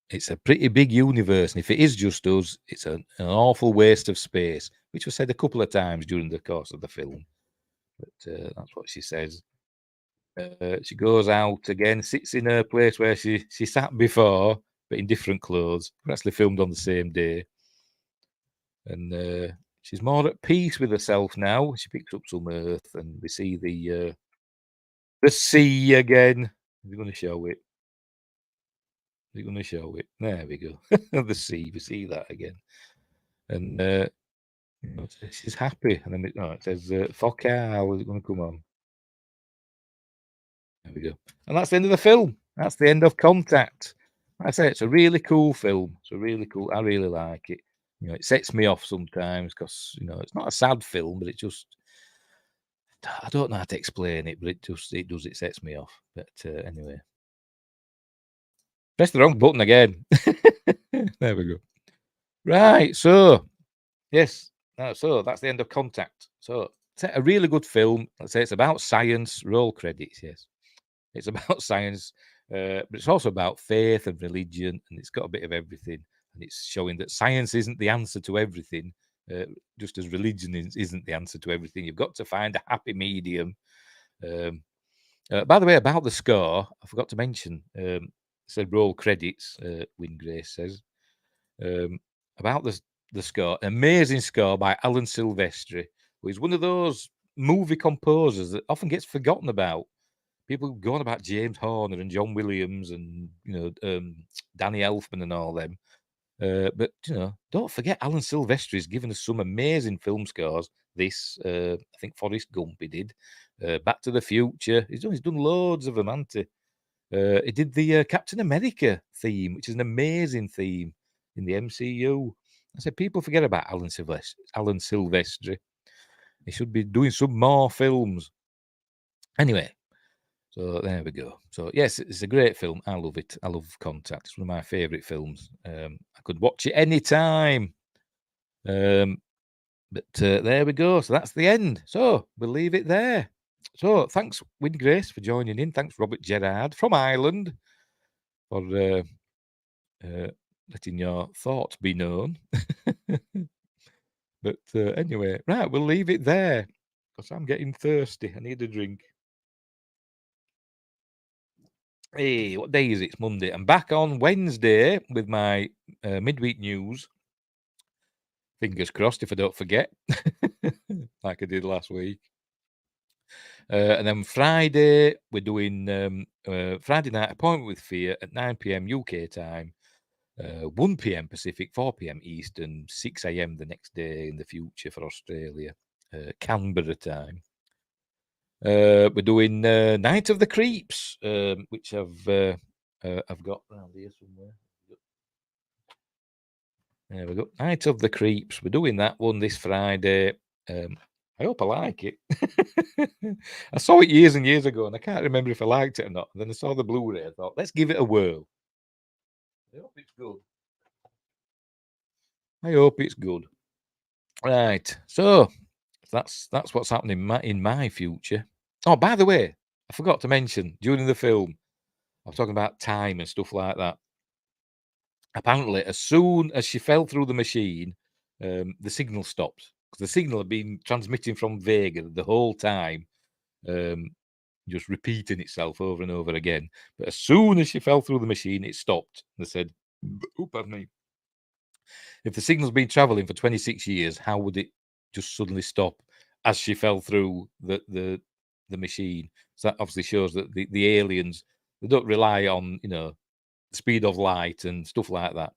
it's a pretty big universe. And if it is just us, it's an awful waste of space, which was said a couple of times during the course of the film. But that's what she says. She goes out again, sits in her place where she sat before, but in different clothes. We're actually filmed on the same day. And she's more at peace with herself now. She picks up some earth, and we see the sea again. We're going to show it. We're going to show it. There we go. The sea. We see that again. And you know, she's happy. And then it says, "Fuck how is it going to come on?" There we go. And that's the end of the film. That's the end of Contact. Like I say, it's a really cool film. It's a really cool. I really like it. You know, it sets me off sometimes because, you know, it's not a sad film, but it just, I don't know how to explain it, but it sets me off. But anyway, press the wrong button again. There we go. Right. So, yes. So that's the end of Contact. So it's a really good film. Let's say it's about science. Roll credits. Yes. It's about science, but it's also about faith and religion, and it's got a bit of everything. And it's showing that science isn't the answer to everything, just as religion isn't the answer to everything. You've got to find a happy medium. By the way, about the score, I forgot to mention, said roll credits, Win Grace says, about the score, amazing score by Alan Silvestri, who is one of those movie composers that often gets forgotten about. People go on about James Horner and John Williams and, you know, Danny Elfman and all them. But, you know, don't forget Alan Silvestri has given us some amazing film scores. I think Forrest Gump he did. Back to the Future. He's done loads of them, hasn't he? He did the Captain America theme, which is an amazing theme in the MCU. I said people forget about Alan Silvestri. He should be doing some more films. Anyway. So there we go. So yes, it's a great film. I love it. I love Contact. It's one of my favourite films. I could watch it any time. But there we go. So that's the end. So we'll leave it there. So thanks, Win Grace, for joining in. Thanks, Robert Gerard from Ireland, for letting your thoughts be known. But anyway, right, we'll leave it there because I'm getting thirsty. I need a drink. Hey, what day is it? It's Monday. I'm back on Wednesday with my midweek news. Fingers crossed if I don't forget, like I did last week. And then Friday, we're doing Friday night Appointment with Fear at 9 p.m. UK time, 1 p.m. Pacific, 4 p.m. Eastern, 6 a.m. the next day in the future for Australia, Canberra time. We're doing Night of the Creeps, which I've got around here somewhere. There we go. Night of the Creeps. We're doing that one this Friday. I hope I like it. I saw it years and years ago, and I can't remember if I liked it or not. And then I saw the Blu-ray. I thought, let's give it a whirl. I hope it's good. I hope it's good. Right. So that's what's happening in my future. Oh, by the way, I forgot to mention during the film, I was talking about time and stuff like that. Apparently, as soon as she fell through the machine, the signal stopped because the signal had been transmitting from Vega the whole time, just repeating itself over and over again. But as soon as she fell through the machine, it stopped. They said, "Oh, pardon me. If the signal's been traveling for 26 years, how would it just suddenly stop as she fell through the the machine. So that obviously shows that the aliens, they don't rely on, the speed of light and stuff like that.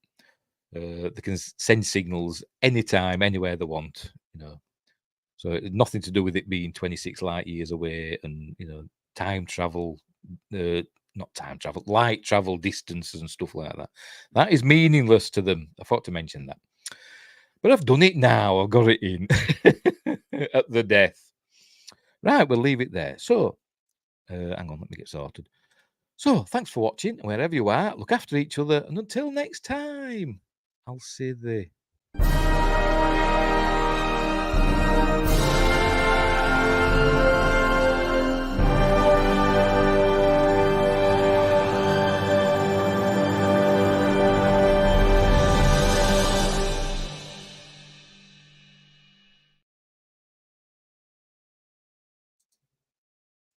They can send signals anytime, anywhere they want, So it had nothing to do with it being 26 light years away and, time travel, not time travel, light travel distances and stuff like that. That is meaningless to them. I forgot to mention that. But I've done it now. I've got it in at the death. Right, we'll leave it there. So, hang on, let me get sorted. So, thanks for watching. Wherever you are, look after each other. And until next time, I'll see thee.